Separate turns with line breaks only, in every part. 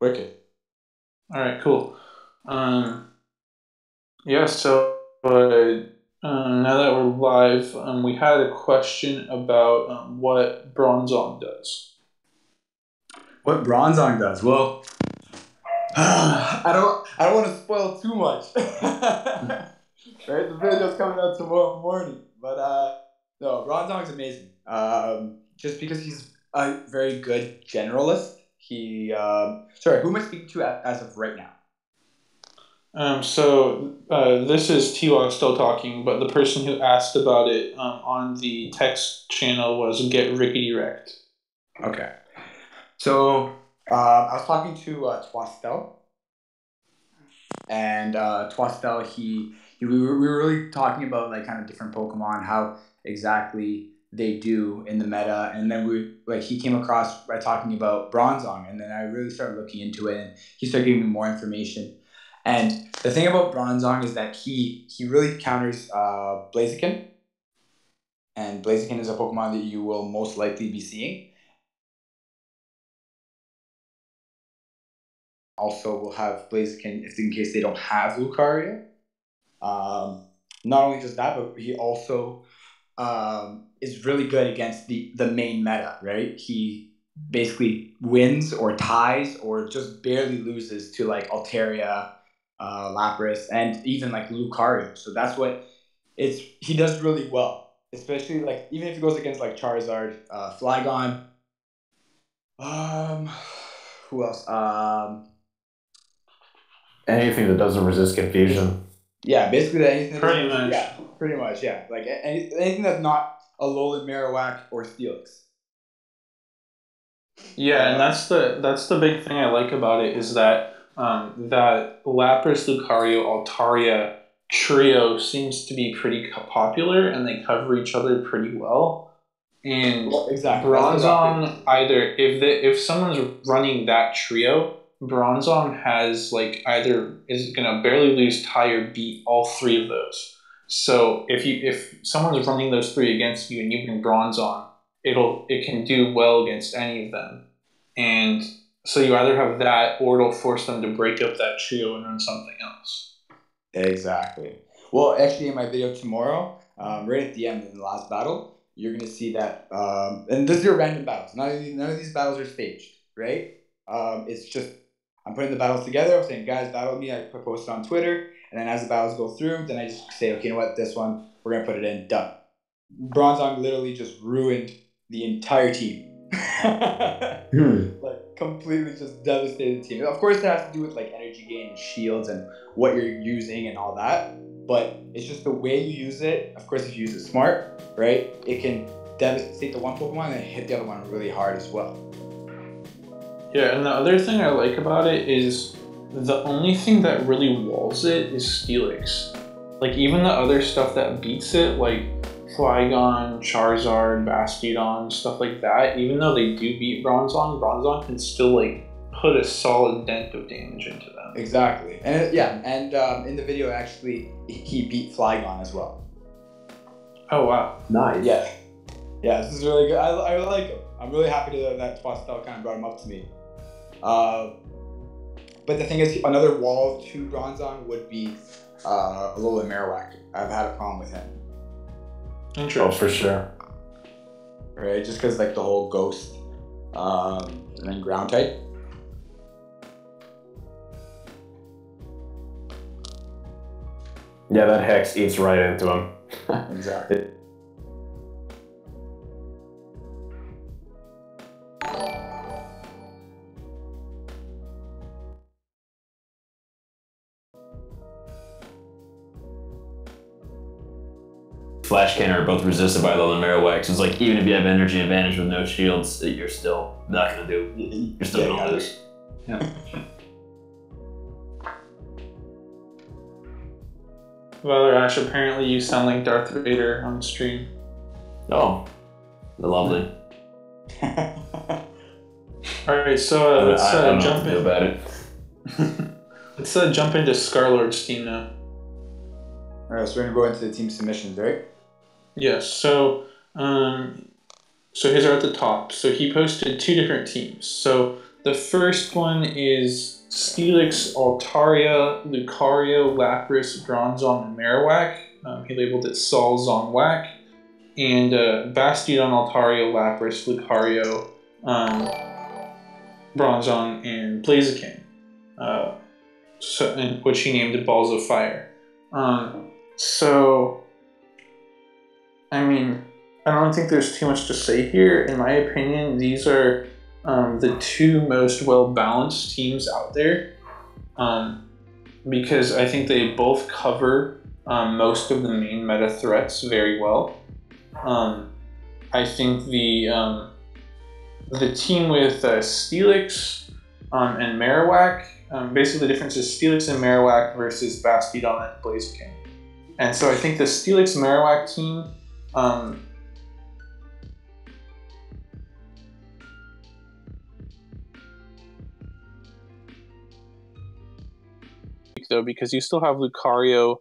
Wicked.
All right, cool. Um, yeah, so now that we're live, we had a question about what Bronzong does.
What Bronzong does? Well, I don't want to spoil too much. Right, the video's coming out tomorrow morning, but no, Bronzong's amazing. Just because he's a very good generalist. Sorry, who am I speaking to as of right now?
This is Tiwa still talking, but the person who asked about it on the text channel was Get Rickety Wrecked.
Okay, so I was talking to Twastel, and Twastel, we were really talking about like kind of different Pokemon, how exactly they do in the meta, and then he came across by talking about Bronzong, and then I really started looking into it, and he started giving me more information. And the thing about Bronzong is that he really counters Blaziken, and Blaziken is a Pokemon that you will most likely be seeing. Also, will have Blaziken if in case they don't have Lucario. Um, Not only just that, but he also is really good against the main meta. Right, he basically wins or ties or just barely loses to like Altaria, Lapras, and even like Lucario. So that's what he does really well. Especially like even if he goes against like Charizard, Flygon, um, who else?
Anything that doesn't resist confusion.
Yeah, basically anything that
Pretty
doesn't.
much.
Yeah, pretty much. Yeah, like anything that's not a Alolan, Marowak, or Steelix.
Yeah, and that's the big thing I like about it is that Lapras, Lucario, Altaria trio seems to be pretty popular, and they cover each other pretty well. And
Well, exactly. That's the best way to
Bronzong,
put it.
either if someone's running that trio, Bronzong has like either is gonna barely lose, tie, or beat all three of those. So if someone's running those three against you and you bring Bronzong, it can do well against any of them. And so you either have that or it'll force them to break up that trio and run something else.
Exactly. Well, actually, in my video tomorrow, right at the end in the last battle, you're gonna see that. And this is your random battles. None of these battles are staged, right? It's just I'm putting the battles together. I'm saying, guys, battle me. I post it on Twitter, and then as the battles go through, then I just say, okay, you know what? This one we're gonna put it in. Done. Bronzong literally just ruined the entire team. Like completely just devastated the team. Of course, it has to do with like energy gain and shields and what you're using and all that. But it's just the way you use it. Of course, if you use it smart, right, it can devastate the one Pokemon and hit the other one really hard as well.
Yeah, and the other thing I like about it is the only thing that really walls it is Steelix. Like even the other stuff that beats it, like Flygon, Charizard, Bastiodon, stuff like that, even though they do beat Bronzong, Bronzong can still like put a solid dent of damage into them.
Exactly, and and in the video, actually, he beat Flygon as well.
Oh wow,
Nice.
Yeah, this is really good. I like him. I'm really happy that Twastel kind of brought him up to me. But the thing is, another wall to Bronzong would be Alolan Marowak. I've had a problem with him.
interesting.
Oh, for sure.
Right, just because like the whole ghost, and then ground type.
Yeah, that Hex eats right into him.
Exactly.
Flash Cannon are both resisted by Alolan Marowak. So it's like even if you have energy advantage with no shields, you're still not gonna do. You're still gonna lose. Yeah.
Well, Ash, apparently you sound like Darth Vader on stream.
Oh, lovely.
All right, so let's
I don't know
jump
what to
in.
do about it.
Let's jump into Scarlord's team now.
All right, so we're gonna go into the team submissions, right?
Yes. So his are at the top. So he posted two different teams. So The first one is Steelix, Altaria, Lucario, Lapras, Bronzong, and Marowak. He labeled it Sol, Zong, Whack. And Bastiodon, Altaria, Lapras, Lucario, Bronzong, and Blaziken. Which he named Balls of Fire. So, I mean, I don't think there's too much to say here. In my opinion, these are the two most well-balanced teams out there, because I think they both cover most of the main meta threats very well. I think the team with Steelix and Marowak, basically the difference is Steelix and Marowak versus Bastiodon and Blaziken. And so I think the Steelix Marowak team though, because you still have Lucario,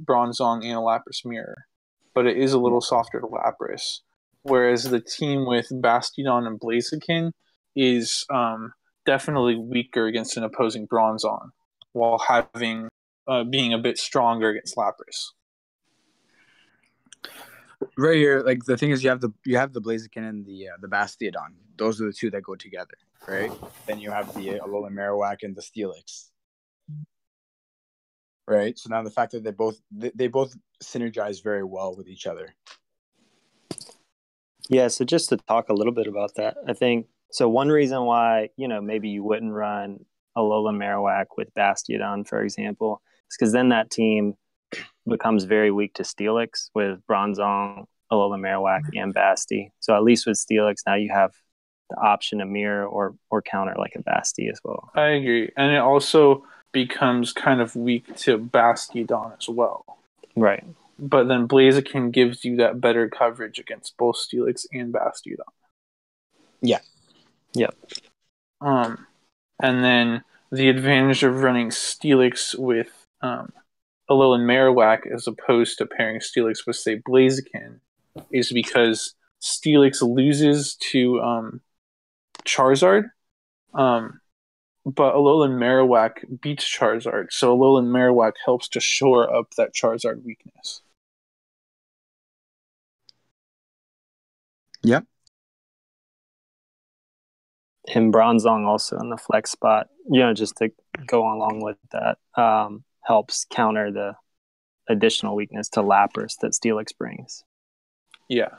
Bronzong, and a Lapras Mirror, but it is a little softer to Lapras. Whereas the team with Bastiodon and Blaziken is definitely weaker against an opposing Bronzong, while having being a bit stronger against Lapras.
Right here, like the thing is, you have the Blaziken and the Bastiodon. Those are the two that go together, right? Then you have the Alolan Marowak and the Steelix, right? So now the fact that they both synergize very well with each other.
Yeah, so just to talk a little bit about that, I think, so one reason why, maybe you wouldn't run Alolan Marowak with Bastiodon, for example, is because then that team becomes very weak to Steelix with Bronzong, Alolan Marowak, and Basti. So at least with Steelix, now you have the option to mirror or counter like a Basti as well.
I agree. And it also becomes kind of weak to Bastiodon as well.
Right.
But then Blaziken gives you that better coverage against both Steelix and Bastiodon.
Yeah.
Yep.
And then the advantage of running Steelix with Alolan Marowak as opposed to pairing Steelix with, say, Blaziken is because Steelix loses to Charizard, but Alolan Marowak beats Charizard, so Alolan Marowak helps to shore up that Charizard weakness.
Yep.
And Bronzong also in the flex spot, just to go along with that, helps counter the additional weakness to Lapras that Steelix brings.
Yeah.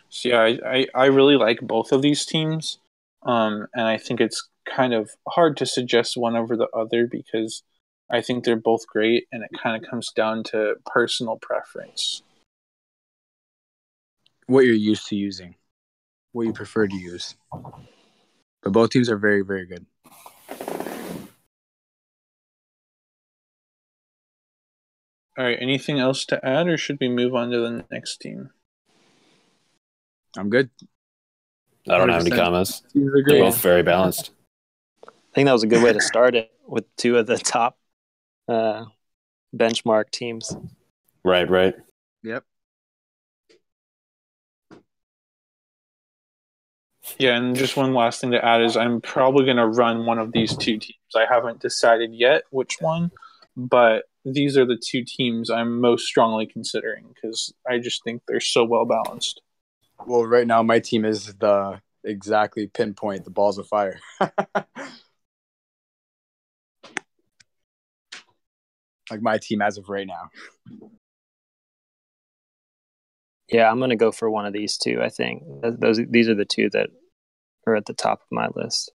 So yeah, I really like both of these teams, and I think it's kind of hard to suggest one over the other because I think they're both great, and it kind of comes down to personal preference.
What you're used to using, what you prefer to use. But both teams are very, very good.
All right, anything else to add, or should we move on to the next team?
I'm good.
I don't have any comments.
They're
They're both very balanced.
I think that was a good way to start it with two of the top benchmark teams.
Right.
Yep.
Yeah, and just one last thing to add is I'm probably going to run one of these two teams. I haven't decided yet which one, but these are the two teams I'm most strongly considering because I just think they're so well balanced.
Well, right now my team is the exactly pinpoint the Balls of Fire. Like my team as of right now.
Yeah, I'm going to go for one of these two, I think. These are the two that are at the top of my list.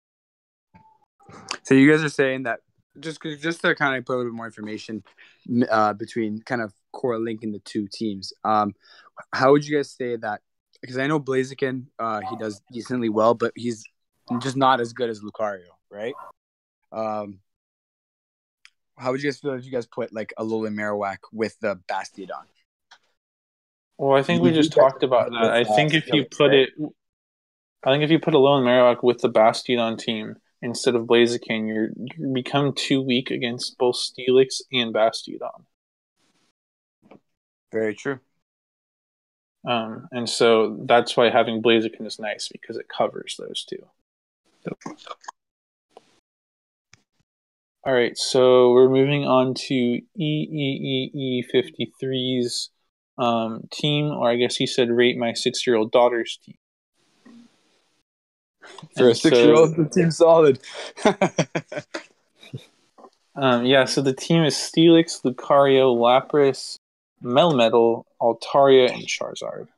So you guys are saying that just to kind of put a little bit more information between kind of core linking the two teams. How would you guys say that? Because I know Blaziken, he does decently well, but he's just not as good as Lucario, right? How would you guys feel if you guys put like Alolan Marowak with the Bastiodon?
Well, I think we just talked about that. I think if you put Alolan Marowak with the Bastiodon team instead of Blaziken, you become too weak against both Steelix and Bastiodon.
Very true.
And so that's why having Blaziken is nice, because it covers those two. All right, so we're moving on to EEE53's team, or I guess he said rate my 6-year-old daughter's team.
For a 6-year-old, the team's solid.
So the team is Steelix, Lucario, Lapras, Melmetal, Altaria, and Charizard.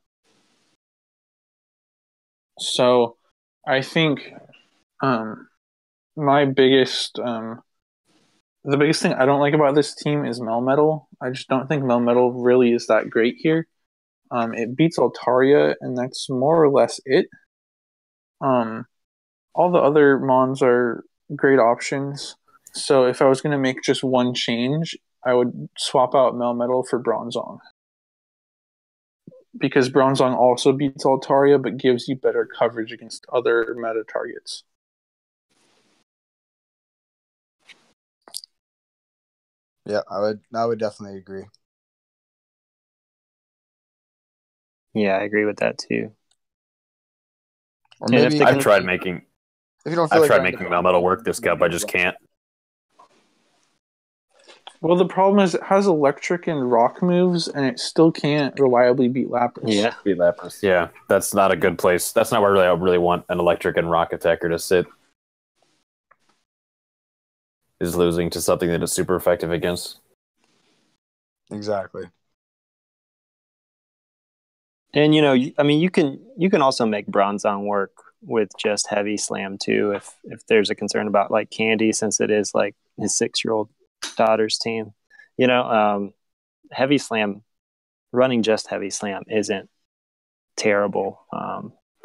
So I think my biggest... the biggest thing I don't like about this team is Melmetal. I just don't think Melmetal really is that great here. It beats Altaria, and that's more or less it. All the other Mons are great options. So if I was going to make just one change, I would swap out Melmetal for Bronzong. Because Bronzong also beats Altaria, but gives you better coverage against other meta targets.
Yeah, I would definitely agree.
Yeah, I agree with that too.
Or maybe
I've tried making Melmetal work this cup. I just can't.
Well, the problem is it has electric and rock moves, and it still can't reliably beat Lapras.
Yeah,
beat Lapras. Yeah, that's not a good place. That's not where I really want an electric and rock attacker to sit. Is losing to something that is super effective against.
Exactly.
and you can also make Bronzong work with just Heavy Slam too, if there's a concern about like Candy, since it is like his 6-year-old daughter's team. Heavy Slam, running just Heavy Slam isn't terrible.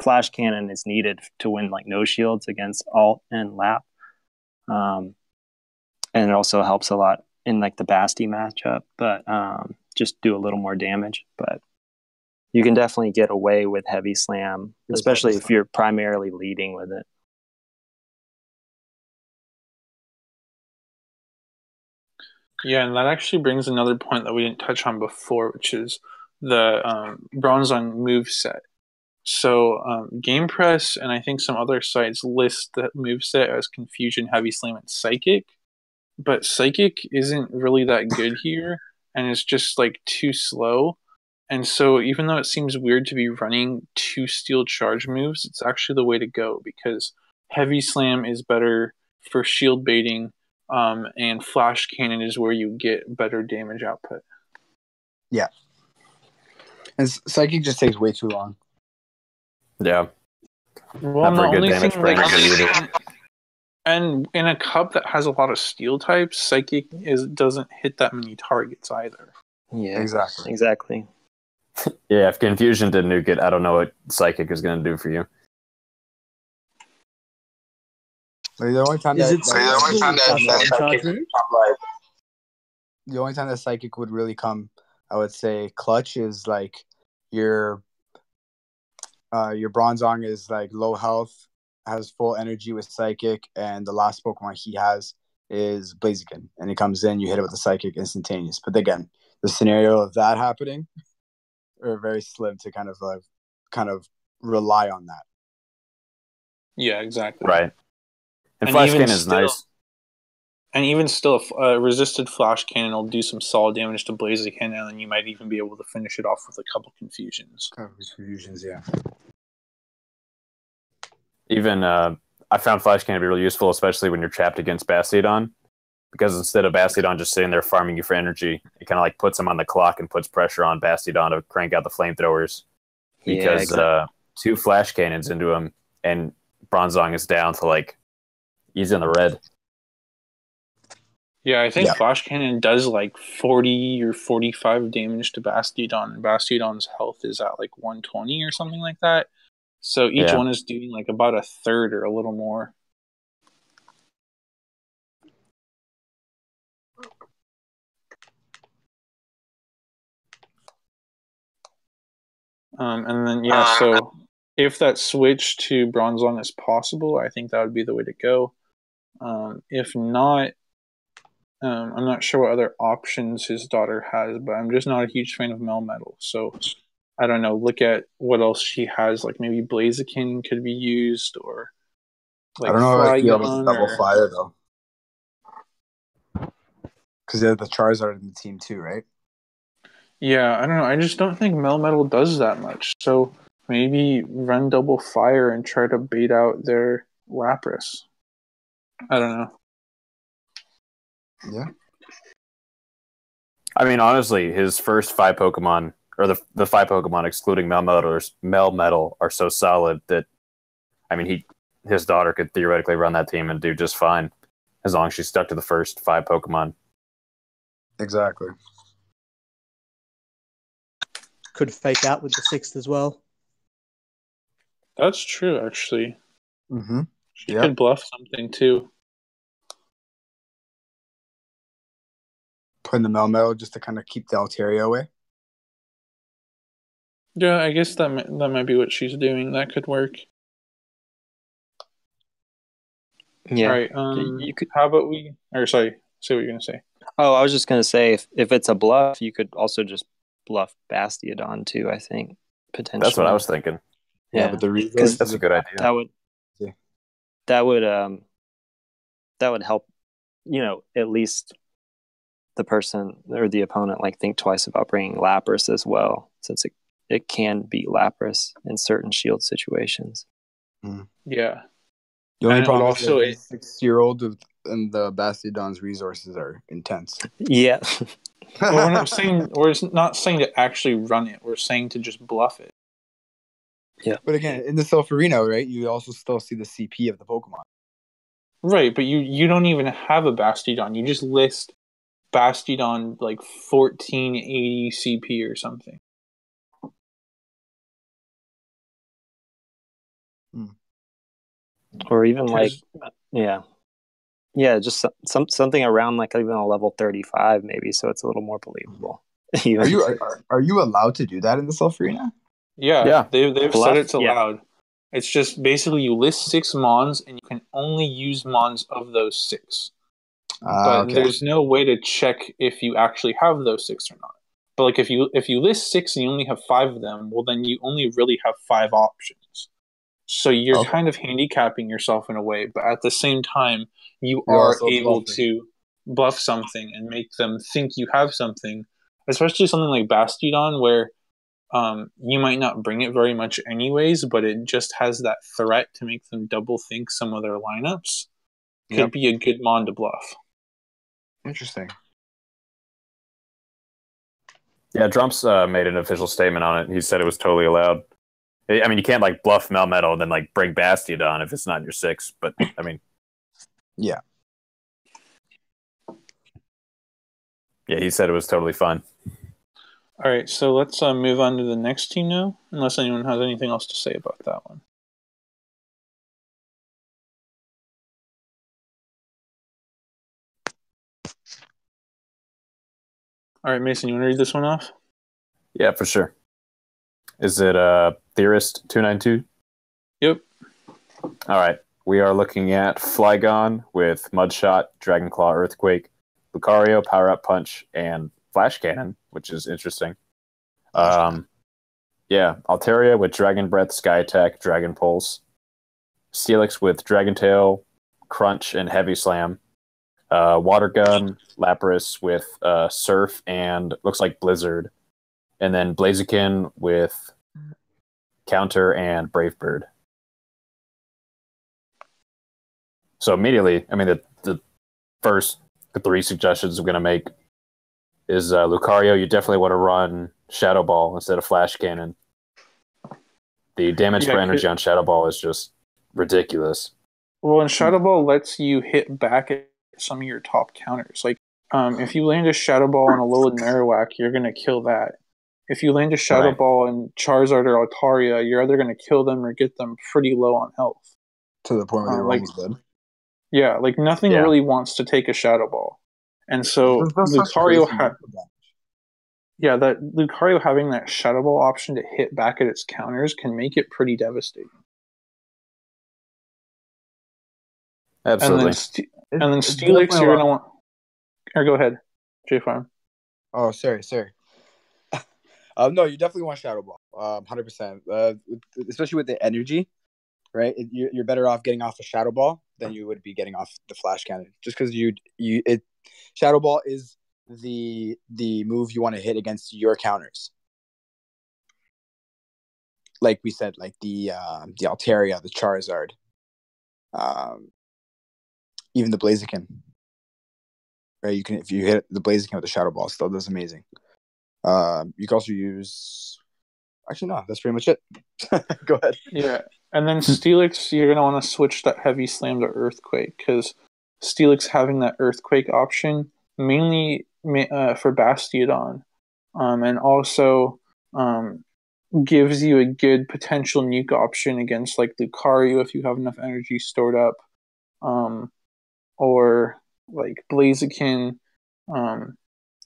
Flash Cannon is needed to win like no shields against Alt and Lap. And it also helps a lot in like the Basti matchup, but just do a little more damage. But you can definitely get away with Heavy Slam, especially if you're primarily leading with it.
Yeah, and that actually brings another point that we didn't touch on before, which is the Bronzong moveset. So Game Press and I think some other sites list the moveset as Confusion, Heavy Slam, and Psychic. But Psychic isn't really that good here, and it's just like too slow. And so even though it seems weird to be running 2 Steel Charge moves, it's actually the way to go, because Heavy Slam is better for shield baiting, and Flash Cannon is where you get better damage output.
Yeah. And Psychic just takes way too long.
Yeah.
Well,
Not very
the
good
only
damage
thing,
per
like,
energy either.
and in a cup that has a lot of steel types, Psychic doesn't hit that many targets either.
Yeah,
exactly.
Yeah, if Confusion did nuke it, I don't know what Psychic is going to do for you.
Like, the only time that Psychic would really come, I would say, clutch is like your Bronzong is like low health, has full energy with Psychic, and the last Pokemon he has is Blaziken, and it comes in, you hit it with the Psychic instantaneous. But again, the scenario of that happening are very slim to kind of rely on that.
Yeah, exactly.
Right. And Flash Cannon is nice.
And even still, a resisted Flash Cannon will do some solid damage to Blaziken, and then you might even be able to finish it off with a couple Confusions.
Yeah.
Even I found Flash Cannon to be really useful, especially when you're trapped against Bastiodon, because instead of Bastiodon just sitting there farming you for energy, it kind of like puts him on the clock and puts pressure on Bastiodon to crank out the flamethrowers. Because 2 Flash Cannons into him, and Bronzong is down to like he's in the red.
Yeah, I think Flash Cannon does like 40 or 45 damage to Bastiodon, and Bastiodon's health is at like 120 or something like that. So each one is doing like about a third or a little more. And then, so if that switch to Bronzong is possible, I think that would be the way to go. If not, I'm not sure what other options his daughter has, but I'm just not a huge fan of Melmetal. So I don't know, look at what else she has. Like maybe Blaziken could be used, or like
I don't know how I feel about the
Flygon,
double
or
fire though, because they have the Charizard in the team too, right?
yeah, I don't know. I just don't think Melmetal does that much. So maybe run double fire and try to bait out their Lapras. I don't know.
Yeah.
I mean, honestly, his first 5 Pokemon, or the 5 Pokemon excluding Melmetal, are so solid that, I mean, his daughter could theoretically run that team and do just fine, as long as she stuck to the first 5 Pokemon.
Exactly.
Could fake out with the 6th as well.
That's true, actually.
Mm-hmm.
She could bluff something too.
Putting the Melmetal just to kind of keep the Altaria away.
Yeah, I guess that might be what she's doing. That could work.
Yeah.
All right.
You could.
How about we? Or sorry, say what you're gonna say.
Oh, I was just gonna say if it's a bluff, you could also just bluff Bastiodon too. I think potentially.
That's what I was thinking.
Yeah, but the reason
That's a good idea.
That would help. At least the person or the opponent think twice about bringing Lapras as well, since it can beat Lapras in certain shield situations.
Yeah.
The only
And
problem
also
is that 6-year-old and the Bastiodon's resources are intense.
Yeah.
Well, we're not saying to actually run it. We're saying to just bluff it.
Yeah.
But again, in the Self Arena, right, you also still see the CP of the Pokemon.
Right, but you don't even have a Bastiodon. You just list Bastiodon 1480 CP or something.
Or even just something around even a level 35 maybe, so it's a little more believable.
Are you allowed to do that in the Self Arena?
Yeah. They've
Bluff?
said it's
Yeah.
allowed. It's just basically you list 6 Mons and you can only use Mons of those 6. But there's no way to check if you actually have those 6 or not. But if you list 6 and you only have 5 of them, well then you only really have 5 options. So you're kind of handicapping yourself in a way, but at the same time you're able to bluff something and make them think you have something, especially something like Bastiodon where you might not bring it very much anyways, but it just has that threat to make them double think some of their lineups. Could be a good mon to bluff.
Interesting.
Yeah, Drumps made an official statement on it. He said it was totally allowed. I mean, you can't bluff Melmetal and then bring Bastiodon if it's not in your 6. But I mean,
yeah,
he said it was totally fine.
All right, so let's move on to the next team now, unless anyone has anything else to say about that one. All right, Mason, you want to read this one off?
Yeah, for sure. Is it Theorist 292?
Yep.
All right. We are looking at Flygon with Mudshot, Dragonclaw, Earthquake, Lucario, Power Up Punch, and Flash Cannon, which is interesting. Altaria with Dragon Breath, Sky Attack, Dragon Pulse. Steelix with Dragon Tail, Crunch, and Heavy Slam. Water Gun, Lapras with Surf and looks like Blizzard. And then Blaziken with Counter and Brave Bird. So immediately, I mean, the first 3 suggestions I'm going to make is Lucario, you definitely want to run Shadow Ball instead of Flash Cannon. The damage per energy on Shadow Ball is just ridiculous.
Well, and Shadow Ball lets you hit back at some of your top counters. If you land a Shadow Ball on a Alolan Marowak, you're going to kill that. If you land a Shadow Ball in Charizard or Altaria, you're either going to kill them or get them pretty low on health.
To the point where they're almost dead.
Yeah, nothing really wants to take a Shadow Ball. And so Lucario that Lucario having that Shadow Ball option to hit back at its counters can make it pretty devastating.
Absolutely.
And then Steelix, you're going to want... Or go ahead, J-Farm.
Oh, sorry. No, you definitely want Shadow Ball. 100%. Especially with the energy, right? You're better off getting off a Shadow Ball than you would be getting off the Flash Cannon. Just because Shadow Ball is the move you want to hit against your counters. Like we said, like the Altaria, the Charizard, even the Blaziken. Right, you can if you hit the Blaziken with the Shadow Ball, it still does amazing. You can also use. Actually, no, that's pretty much it. Go ahead.
Yeah, and then Steelix, you're gonna want to switch that Heavy Slam to Earthquake because Steelix having that Earthquake option mainly for Bastiodon, and also gives you a good potential nuke option against like Lucario if you have enough energy stored up, or like Blaziken.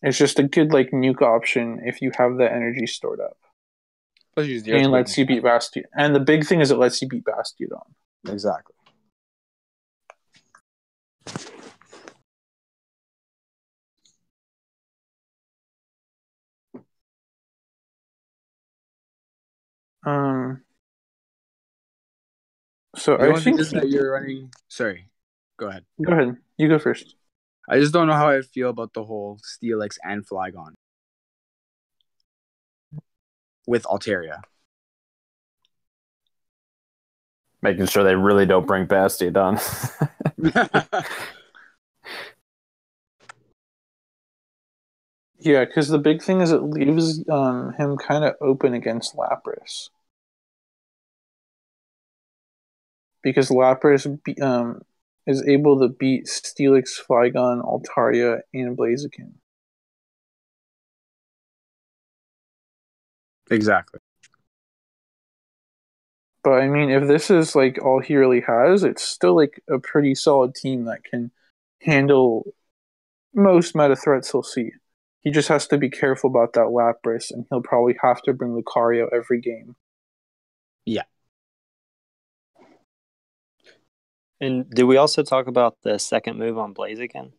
It's just a good like nuke option if you have that energy stored up. And lets you beat Bastiodon. And the big thing is it lets you beat Bastiodon.
Exactly.
So
I
think
that you're running. Sorry, go ahead.
Go ahead. You go first.
I just don't know how I feel about the whole Steelix and Flygon with Altaria.
Making sure they really don't bring Bastiodon.
Yeah, because the big thing is it leaves him kind of open against Lapras. Because Lapras is able to beat Steelix, Flygon, Altaria, and Blaziken.
Exactly.
But I mean, if this is like all he really has, it's still like a pretty solid team that can handle most meta threats he'll see. He just has to be careful about that Lapras, and he'll probably have to bring Lucario every game.
Yeah.
And did we also talk about the second move on Blaziken?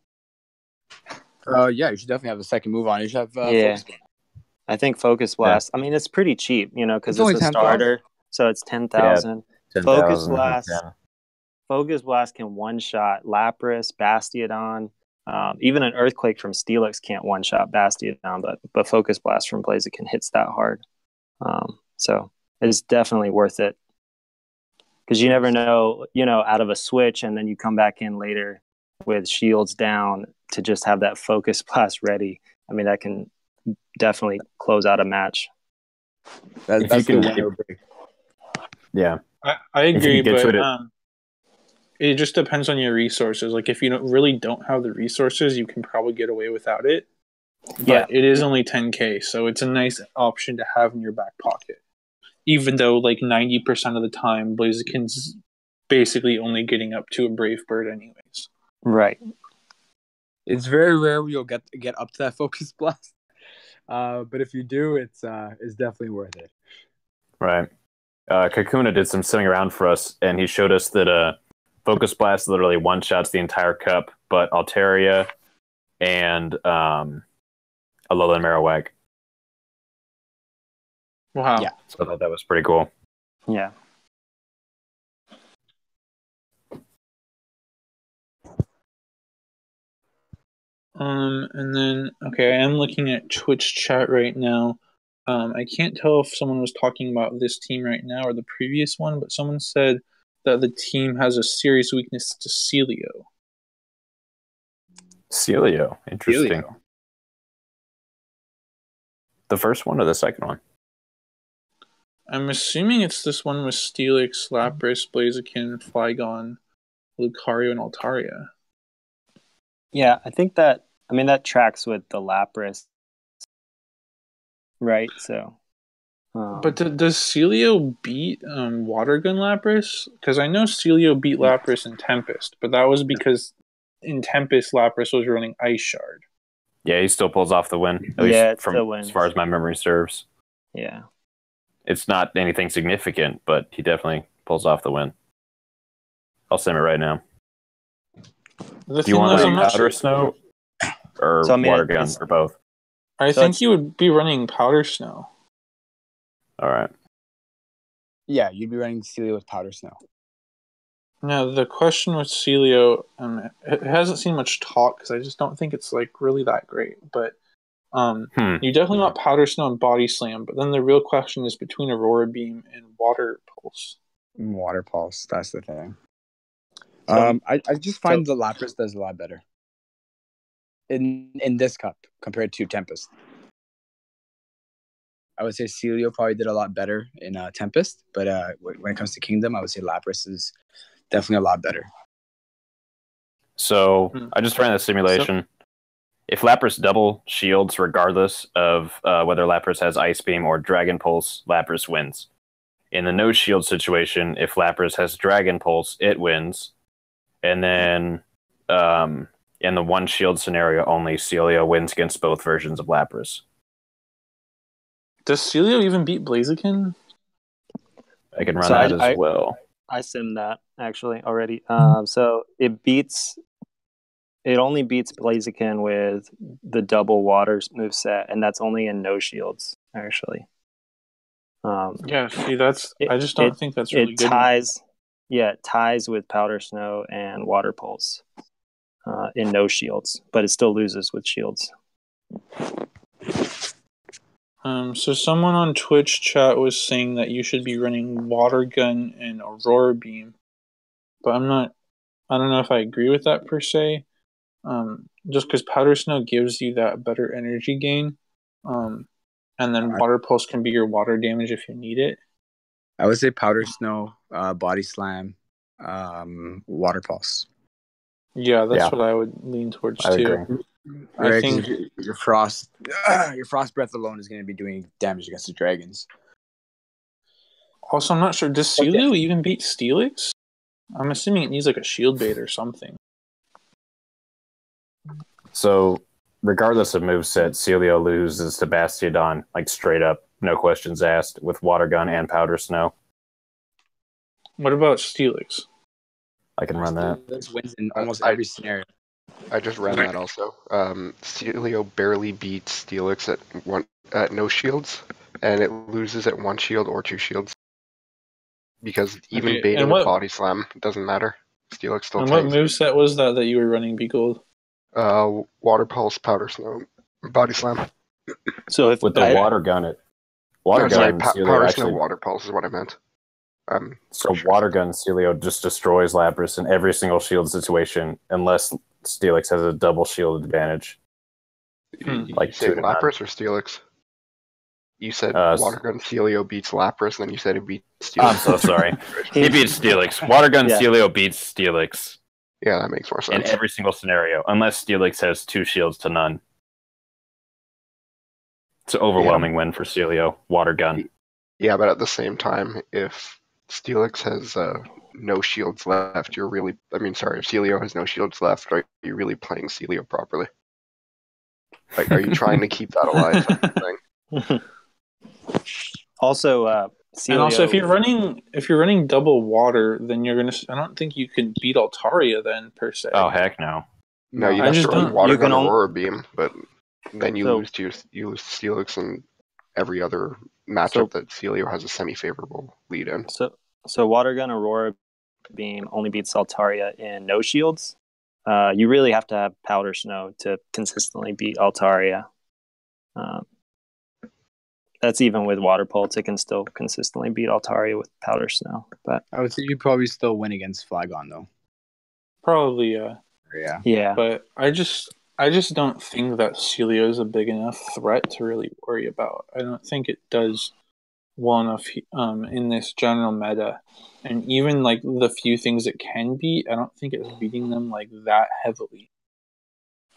Yeah, you should definitely have the second move on. You should have Focus Blast.
I think Focus Blast. Yeah. I mean, it's pretty cheap, because it's a starter, so it's 10,000. Yeah, Focus Blast. Yeah. Focus Blast can one-shot Lapras, Bastiodon. Even an Earthquake from Steelix can't one-shot Bastiodon, but Focus Blast from Blaziken hits that hard. So it's definitely worth it. Because you never know, out of a switch, and then you come back in later with shields down to just have that Focus Blast ready. I mean, that can definitely close out a match.
That's the winner.
Yeah.
I agree, but it just depends on your resources. Like, if you really don't have the resources, you can probably get away without it. But it is only 10K, so it's a nice option to have in your back pocket. Even though, like, 90% of the time, Blaziken's basically only getting up to a Brave Bird anyways.
Right.
It's very rare you'll get up to that Focus Blast. But if you do, it's definitely worth it.
Right. Kakuna did some sitting around for us, and he showed us that Focus Blast literally one-shots the entire cup, but Altaria and Alolan Marowak.
Wow.
Yeah. So I thought that was pretty cool.
Yeah.
And then, okay, I am looking at Twitch chat right now. I can't tell if someone was talking about this team right now or the previous one, but someone said that the team has a serious weakness to Celio.
Celio. Interesting. Celio. The first one or the second one?
I'm assuming it's this one with Steelix, Lapras, Blaziken, Flygon, Lucario, and Altaria.
Yeah, I think that tracks with the Lapras, right? So,
but does Celio beat Water Gun Lapras? Because I know Celio beat Lapras in Tempest, but that was because in Tempest Lapras was running Ice Shard.
Yeah, he still pulls off the win. At least from as far as my memory serves.
Yeah,
it's not anything significant, but he definitely pulls off the win. I'll sim it right now. Do you want Powder Snow or Water Gun or both?
I think you would be running Powder Snow.
All right.
Yeah, you'd be running Celio with Powder Snow.
Now, the question with Celio, it hasn't seen much talk because I just don't think it's like really that great. But you definitely want Powder Snow and Body Slam. But then the real question is between Aurora Beam and Water Pulse.
Water Pulse, that's the thing. I just find the Lapras does a lot better in this cup compared to Tempest. I would say Celio probably did a lot better in Tempest, but when it comes to Kingdom, I would say Lapras is definitely a lot better.
So I just ran the simulation. If Lapras double shields, regardless of whether Lapras has Ice Beam or Dragon Pulse, Lapras wins. In the no shield situation, if Lapras has Dragon Pulse, it wins. And then in the one shield scenario, only Celio wins against both versions of Lapras.
Does Celio even beat Blaziken?
I can run that as well.
I simmed that actually already. So it only beats Blaziken with the double waters moveset, and that's only in no shields, actually.
Yeah, see, I just don't think that's really good.
It ties with Powder Snow and Water Pulse in no shields, but it still loses with shields.
So someone on Twitch chat was saying that you should be running Water Gun and Aurora Beam, but I don't know if I agree with that per se. Just because Powder Snow gives you that better energy gain, and then Water Pulse can be your water damage if you need it.
I would say Powder Snow, Body Slam, Water Pulse.
Yeah, that's what I would lean towards too.
Agree.
I think your Frost Breath alone is going to be doing damage against the dragons.
Also, I'm not sure. Does Celio even beat Steelix? I'm assuming it needs like a shield bait or something.
So, regardless of moveset, Celio loses to Bastiodon, like straight up, no questions asked, with Water Gun and Powder Snow.
What about Steelix?
I can run that.
Steelix wins in almost every scenario.
I just ran that also. Celio barely beats Steelix at no shields, and it loses at one shield or two shields. Because even baiting with Body Slam doesn't matter. Steelix still.
And what moveset was that you were running, Beagle?
Water Pulse, Powder Snow, Body Slam.
So if with the Water Gun,
Powder Snow, Water Pulse is what I meant.
So Water Gun Celio just destroys Lapras in every single shield situation, unless Steelix has a double shield advantage.
Like you said Lapras or Steelix? You said Water Gun Celio beats Lapras, and then you said it beats Steelix.
I'm so sorry. He beats Steelix. Water Gun Celio beats Steelix.
Yeah, that makes more sense.
In every single scenario, unless Steelix has two shields to none. It's an overwhelming win for Celio. Water Gun.
Yeah, but at the same time, if Steelix has no shields left, if Celio has no shields left, are you really playing Celio properly? Like, are you trying to keep that alive? That's the thing.
Also, Celio,
and also if you're running double water, then I don't think you can beat Altaria then per se.
Oh heck no.
No, you have to run Water Gun Aurora Beam, but then you lose to Steelix and every other matchup that Celio has a semi-favorable lead in.
So Water Gun Aurora Beam only beats Altaria in no shields. You really have to have Powder Snow to consistently beat Altaria. That's even with Water Pulse, it can still consistently beat Altaria with Powder Snow. But
I would say you probably still win against Flygon though.
Probably,
yeah.
But I just don't think that Celio is a big enough threat to really worry about. I don't think it does well enough in this general meta, and even like the few things it can beat, I don't think it's beating them like that heavily.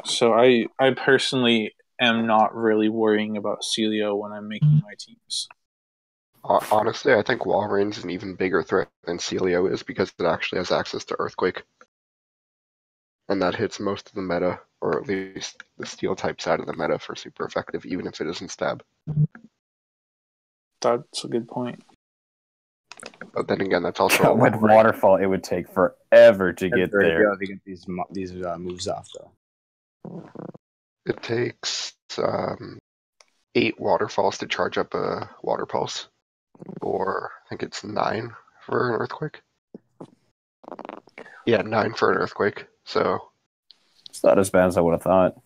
So I personally am not really worrying about Celio when I'm making my teams.
Honestly, I think Walrein is an even bigger threat than Celio is because it actually has access to Earthquake. And that hits most of the meta, or at least the Steel type side of the meta for super effective, even if it isn't stab.
That's a good point.
But then again, that's also
with Waterfall, it would take forever to get there.
To get these moves off though.
It takes 8 Waterfalls to charge up a Water Pulse. or I think it's 9 for an Earthquake. Yeah, 9 for an Earthquake. So
It's not as bad as I would have thought.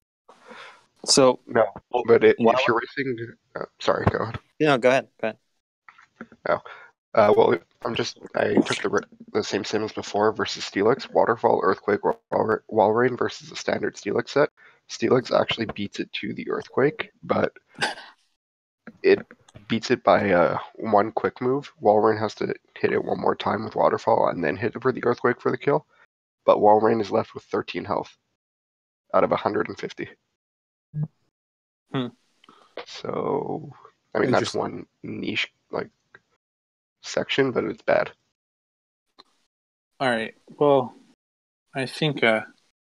So
no, but if you're racing, sorry, go ahead.
no, go ahead. Go ahead.
Well, I took the same sim as before versus Steelix. Waterfall, Earthquake, Walrein versus the standard Steelix set. Steelix actually beats it to the Earthquake, but it beats it by one quick move. Walrein has to hit it one more time with Waterfall and then hit it for the Earthquake for the kill. But Walrein is left with 13 health out of 150. So, I mean, that's one niche section, but it's bad.
All right. Well, I think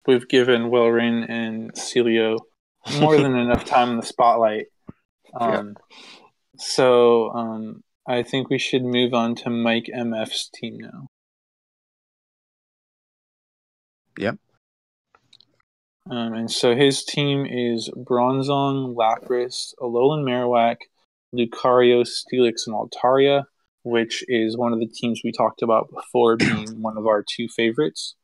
we've given Walrein and Celio more than enough time in the spotlight. So I think we should move on to Mike MF's team now.
Yep.
And so his team is Bronzong, Lapras, Alolan Marowak, Lucario, Steelix, and Altaria, which is one of the teams we talked about before being one of our 2 favorites.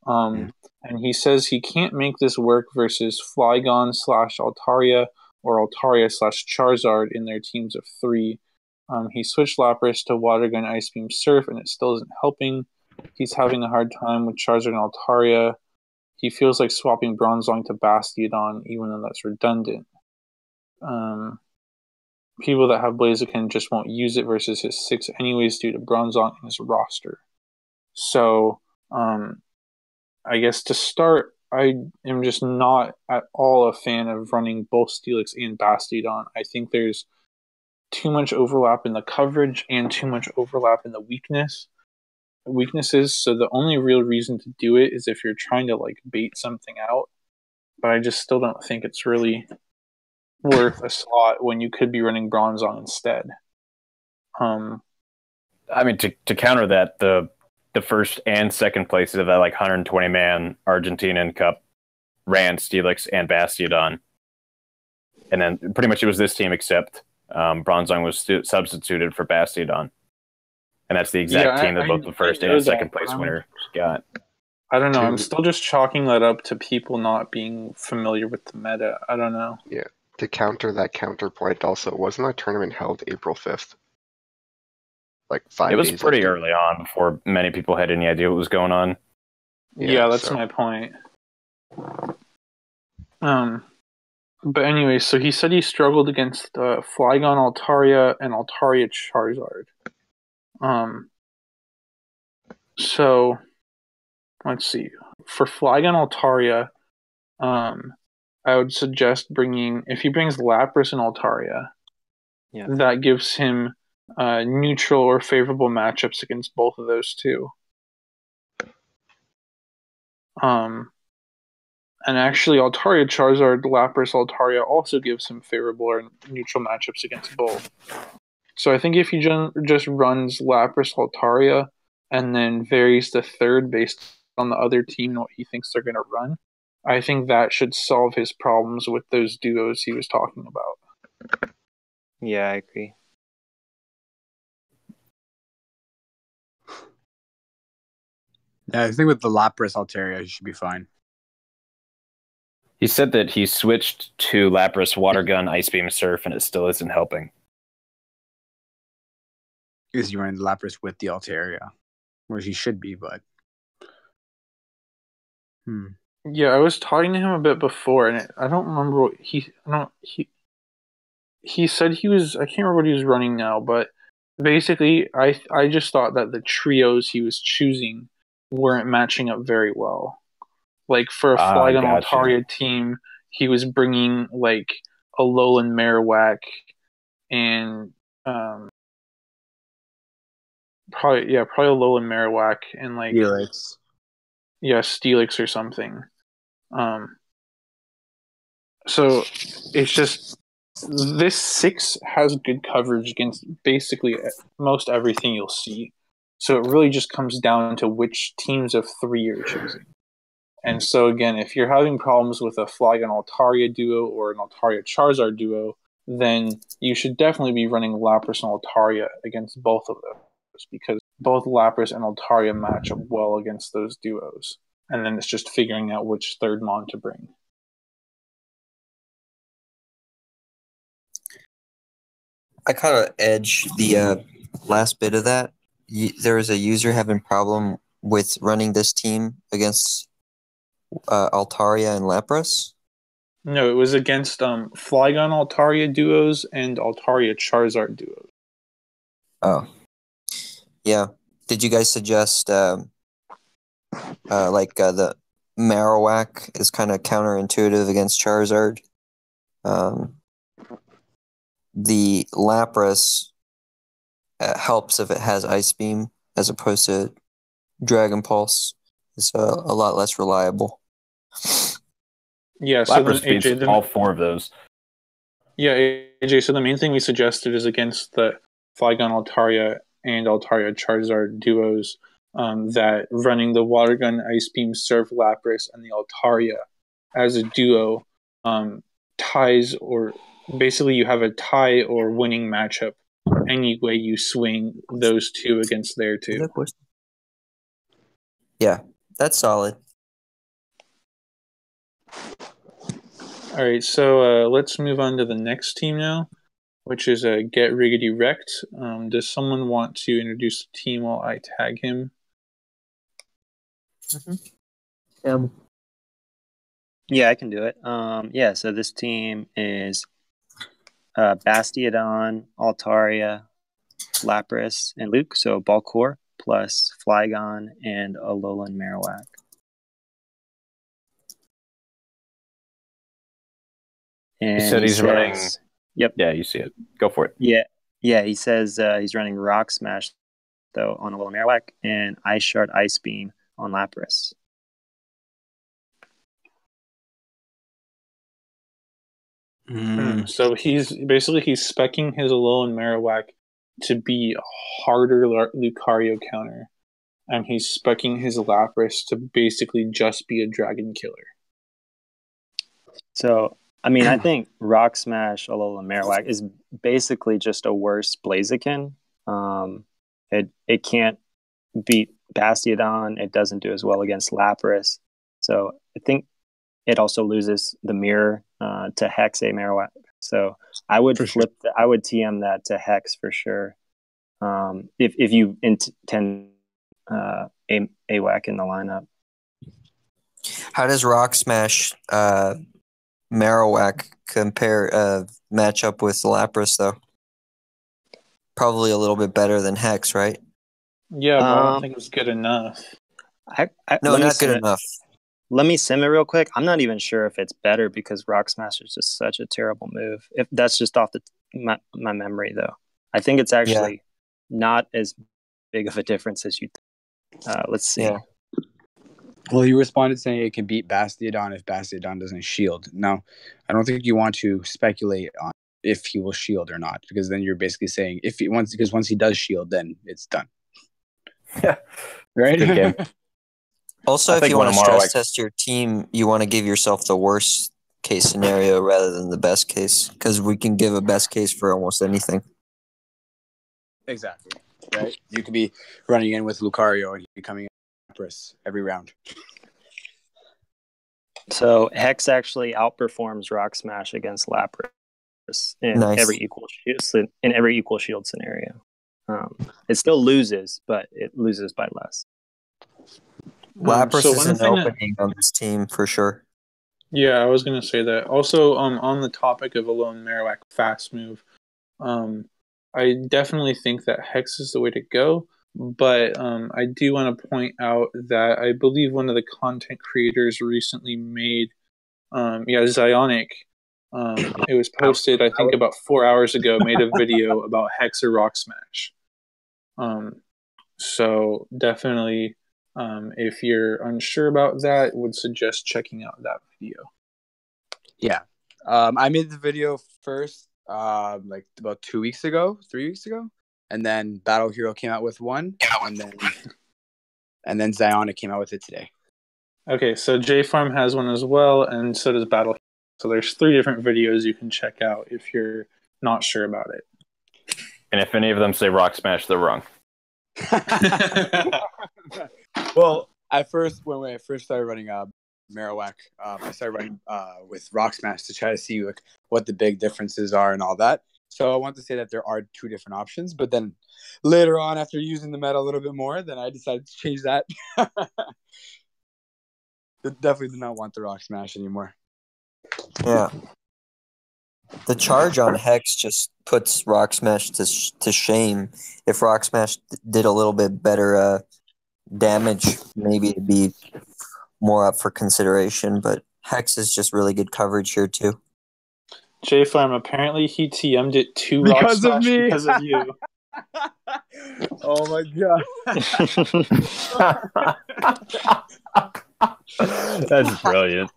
And he says he can't make this work versus Flygon / Altaria or Altaria / Charizard in their teams of 3. He switched Lapras to Water Gun, Ice Beam, Surf, and it still isn't helping. He's having a hard time with Charizard and Altaria. He feels like swapping Bronzong to Bastiodon, even though that's redundant. People that have Blaziken just won't use it versus his 6 anyways due to Bronzong in his roster. So, I guess to start, I am just not at all a fan of running both Steelix and Bastiodon. I think there's too much overlap in the coverage and too much overlap in the weaknesses. So the only real reason to do it is if you're trying to bait something out. But I just still don't think it's really worth a slot when you could be running Bronzong instead.
I mean, to counter that, the first and second places of that 120-man Argentinian Cup ran Steelix and Bastiodon. And then pretty much it was this team except Bronzong was substituted for Bastiodon. And that's the exact team that both the first and second place winner got.
I don't know. I'm still just chalking that up to people not being familiar with the meta. I don't know.
Yeah. To counter that counterpoint also, wasn't that tournament held April 5th? 5 days.
It was pretty early on before many people had any idea what was going on.
Yeah, that's my point. But anyway, so he said he struggled against Flygon, Altaria, and Altaria Charizard. So let's see. For Flygon Altaria, I would suggest if he brings Lapras and Altaria, that gives him neutral or favorable matchups against both of those 2. And actually, Altaria Charizard, Lapras Altaria also gives him favorable or neutral matchups against both. So I think if he just runs Lapras Altaria and then varies the third based on the other team and what he thinks they're going to run, I think that should solve his problems with those duos he was talking about.
Yeah, I agree.
Yeah, I think with the Lapras Altaria, he should be fine.
He said that he switched to Lapras, Water Gun, Ice Beam, Surf, and it still isn't helping.
Because you ran the Lapras with the Altaria, whereas he should be, but...
Yeah, I was talking to him a bit before, and I don't remember what he said he was... I can't remember what he was running now, but basically, I just thought that the trios he was choosing weren't matching up very well. For a Flygon Altaria team, he was bringing Alolan Marowak and probably Alolan Marowak and
Steelix.
Yeah, Steelix or something. So it's just this 6 has good coverage against basically most everything you'll see. So it really just comes down to which teams of 3 you're choosing. And so again, if you're having problems with a Flygon Altaria duo or an Altaria Charizard duo, then you should definitely be running Lapras and Altaria against both of those, because both Lapras and Altaria match up well against those duos. And then it's just figuring out which third mon to bring.
I kind of edge the last bit of that. There was a user having problem with running this team against Altaria and Lapras.
No, it was against Flygon Altaria duos and Altaria Charizard duos.
Oh. Yeah. Did you guys suggest the Marowak is kind of counterintuitive against Charizard? The Lapras helps if it has Ice Beam as opposed to Dragon Pulse. It's a lot less reliable.
Yeah, so
Lapras
then,
beats
AJ,
all four of those.
Yeah, AJ, so the main thing we suggested is against the Flygon Altaria and Altaria Charizard duos, that running the Water Gun, Ice Beam, Surf Lapras, and the Altaria as a duo ties, or basically you have a tie or winning matchup any way you swing those two against their two.
Yeah, that's solid.
All right, so let's move on to the next team now, which is Get Riggedy Wrecked. Does someone want to introduce the team while I tag him?
Yeah, I can do it. Yeah, so this team is Bastiodon, Altaria, Lapras, and Luke. So Balcore plus Flygon and Alolan Marowak. And
He said he's running.
Yep.
Yeah, you see it. Go for it.
Yeah. He says he's running Rock Smash though on Alolan Marowak and Ice Shard, Ice Beam on Lapras.
So he's speccing his Alolan Marowak to be a harder Lucario counter, and he's speccing his Lapras to basically just be a Dragon Killer.
So, I mean, I think Rock Smash Alolan Marowak is basically just a worse Blaziken. It can't beat Bastiodon. It doesn't do as well against Lapras. So I think it also loses the mirror to Hex A Marowak. So I would I would TM that to Hex for sure. If you intend AWAC in the lineup.
How does Rock Smash Marowak match up with Lapras though? Probably a little bit better than Hex, right?
Yeah, but I don't think it was good enough.
No, not good enough.
Let me sim it real quick. I'm not even sure if it's better because Rock Smash is just such a terrible move. If that's just off my memory, though, I think it's actually not as big of a difference as you think. Let's see.
Yeah. Well, he responded saying it can beat Bastiodon if Bastiodon doesn't shield. Now, I don't think you want to speculate on if he will shield or not, because then you're basically saying once he does shield, then it's done.
Yeah.
Right?
Good game.
Also, if you want to stress test your team, you want to give yourself the worst case scenario rather than the best case, because we can give a best case for almost anything.
Exactly. Right? You could be running in with Lucario and he'd be coming in Lapras every round.
So Hex actually outperforms Rock Smash against Lapras in every equal shield scenario. It still loses, but it loses by less.
Lapras is an opening on this team for sure.
Yeah, I was going to say that. Also, on the topic of Alolan Marowak fast move, I definitely think that Hex is the way to go, but I do want to point out that I believe one of the content creators recently made, Zionic, it was posted, I think, about 4 hours ago, made a video about Hex or Rock Smash. So definitely, if you're unsure about that, would suggest checking out that video.
Yeah. I made the video first, like about 3 weeks ago, and then Battle Hero came out with one, and then Zionic came out with it today.
Okay, so J Farm has one as well, and so does Battle. So there's 3 different videos you can check out if you're not sure about it.
And if any of them say Rock Smash, they're wrong.
Well, at first, when I first started running Marowak, I started running with Rock Smash to try to see like what the big differences are and all that. So I want to say that there are 2 different options, but then later on, after using the meta a little bit more, then I decided to change that. Definitely do not want the Rock Smash anymore.
Yeah. The charge on Hex just puts Rock Smash to shame. If Rock Smash did a little bit better damage, maybe it'd be more up for consideration. But Hex is just really good coverage here too.
J-Farm, apparently he TM'd it to
Because
Rock
of
Smash
me.
because of you.
Oh my god.
That's brilliant.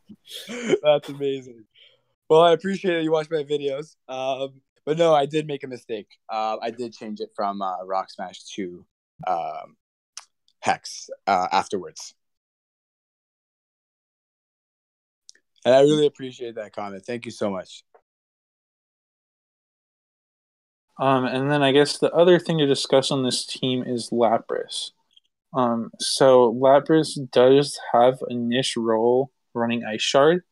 That's amazing. Well, I appreciate that you watched my videos. But no, I did make a mistake. I did change it from Rock Smash to Hex afterwards. And I really appreciate that comment. Thank you so much.
And then I guess the other thing to discuss on this team is Lapras. So Lapras does have a niche role running Ice Shard.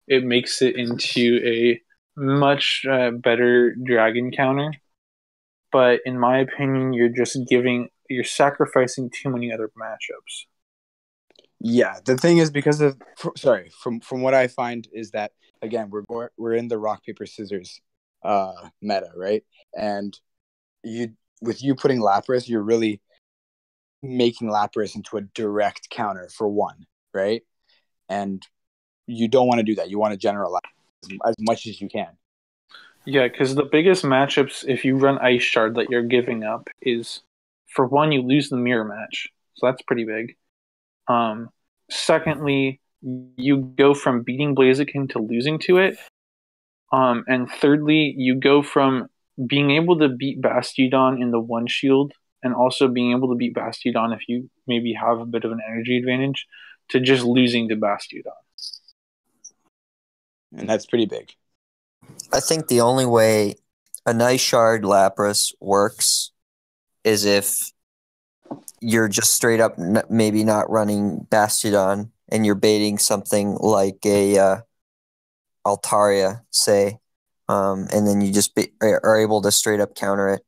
It makes it into a much better dragon counter. But in my opinion, you're sacrificing too many other matchups.
Yeah, the thing is from what I find is that again we're in the rock paper scissors meta, right? And with you putting Lapras, you're really making Lapras into a direct counter for one, right? And you don't want to do that. You want to generalize as much as you can.
Yeah, because the biggest matchups, if you run Ice Shard, that you're giving up is, for one, you lose the mirror match. So that's pretty big. Secondly, you go from beating Blaziken to losing to it. And thirdly, you go from being able to beat Bastiodon in the one shield and also being able to beat Bastiodon if you maybe have a bit of an energy advantage to just losing to Bastiodon.
And that's pretty big.
I think the only way a Nice Shard Lapras works is if you're just straight up maybe not running Bastiodon and you're baiting something like a Altaria, say, and then you just are able to straight up counter it.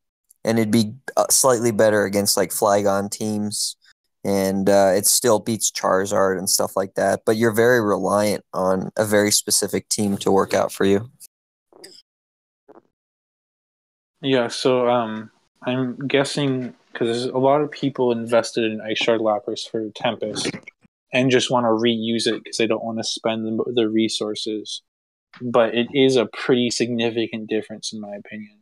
And it'd be slightly better against like Flygon teams, and it still beats Charizard and stuff like that. But you're very reliant on a very specific team to work out for you.
Yeah, so I'm guessing because a lot of people invested in Ice Shard Lapras for Tempest and just want to reuse it because they don't want to spend the resources. But it is a pretty significant difference, in my opinion.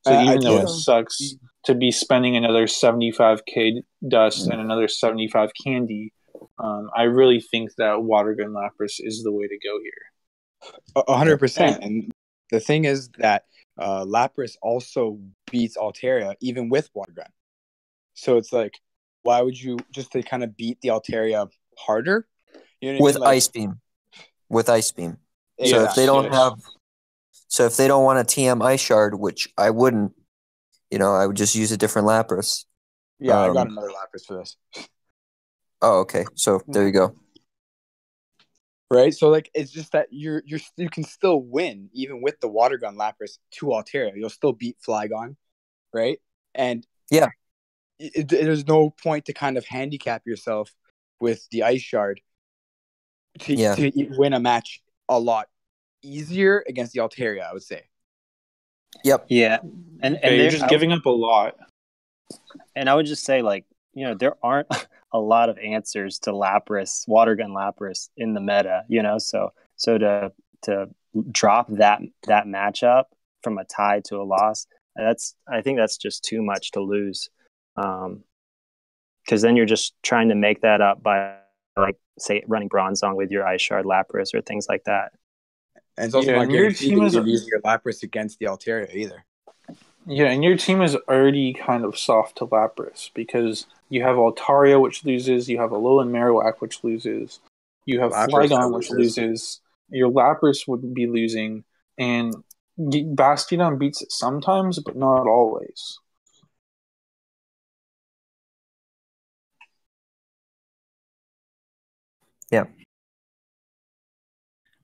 So even though it sucks to be spending another 75k dust and another 75 candy, I really think that Water Gun Lapras is the way to go here.
100%. And the thing is that Lapras also beats Altaria even with Water Gun. So it's like, why would you just to kind of beat the Altaria harder? You know what
with
I mean?
Ice Beam. With Ice Beam.
Yeah,
So if they don't if they don't want to TM Ice Shard, which I wouldn't, I would just use a different Lapras.
Yeah, I got another Lapras for this.
Oh, okay. So there you go.
Right, so like it's just that you can still win even with the Water Gun Lapras to Altaria. You'll still beat Flygon, right? And
yeah,
there's no point to kind of handicap yourself with the Ice Shard to win a match a lot easier against the Altaria, I would say.
Yep.
Yeah, and
you're just giving up a lot.
And I would just say, like, there aren't a lot of answers to Lapras, Water Gun Lapras in the meta, so to drop that matchup from a tie to a loss, I think that's just too much to lose, because then you're just trying to make that up by, like, say, running Bronzong with your Ice Shard Lapras or things like that.
And it's also not guaranteed that you're using your Lapras against the Altaria either.
Yeah, and your team is already kind of soft to Lapras because you have Altaria, which loses. You have Alolan Marowak, which loses. You have Flygon, which loses. your Lapras would be losing, and Bastiodon beats it sometimes, but not always.
Yeah.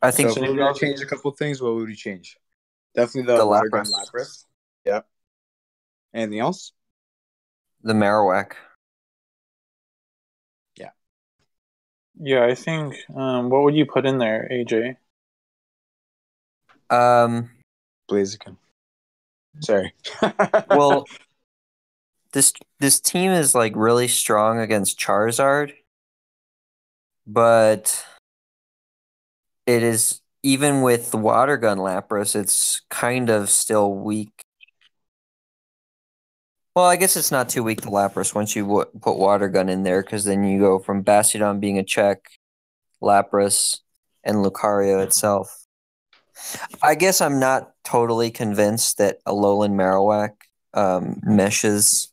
I think
So if we were to change a couple things, what would we change? Definitely the water gun Lapras. Yep. Anything else?
the Marowak.
Yeah, I think. What would you put in there, AJ?
Blaziken. Sorry.
Well, this team is like really strong against Charizard, but it is even with the water gun Lapras, it's kind of still weak. Well, I guess it's not too weak to Lapras once you put water gun in there, because then you go from Bastiodon being a check, Lapras, and Lucario itself. I guess I'm not totally convinced that Alolan Marowak meshes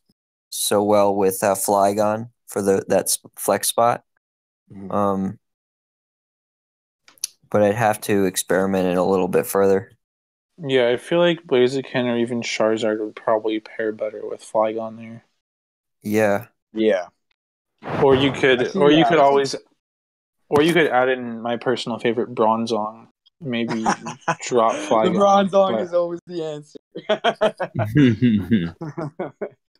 so well with Flygon for that flex spot. But I'd have to experiment it a little bit further.
Yeah, I feel like Blaziken or even Charizard would probably pair better with Flygon there.
Yeah.
Yeah.
Or you could add in my personal favorite, Bronzong. Maybe drop Flygon.
The Bronzong is always the answer.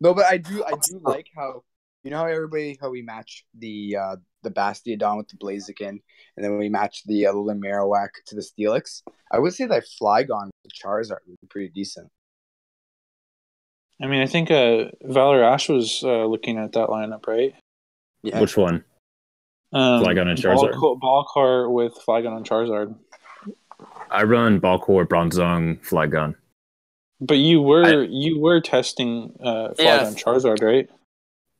No, but I do like how, you know how we match the Bastiodon with the Blaziken, and then we match the Alolan Marowak to the Steelix. I would say that Flygon with the Charizard would be pretty decent.
I mean, I think Valor Ash was looking at that lineup, right?
Yeah.
Which one? Flygon and Charizard?
Balcar with Flygon and Charizard.
I run Balcore, Bronzong, Flygon.
But you were testing Flygon Charizard, right?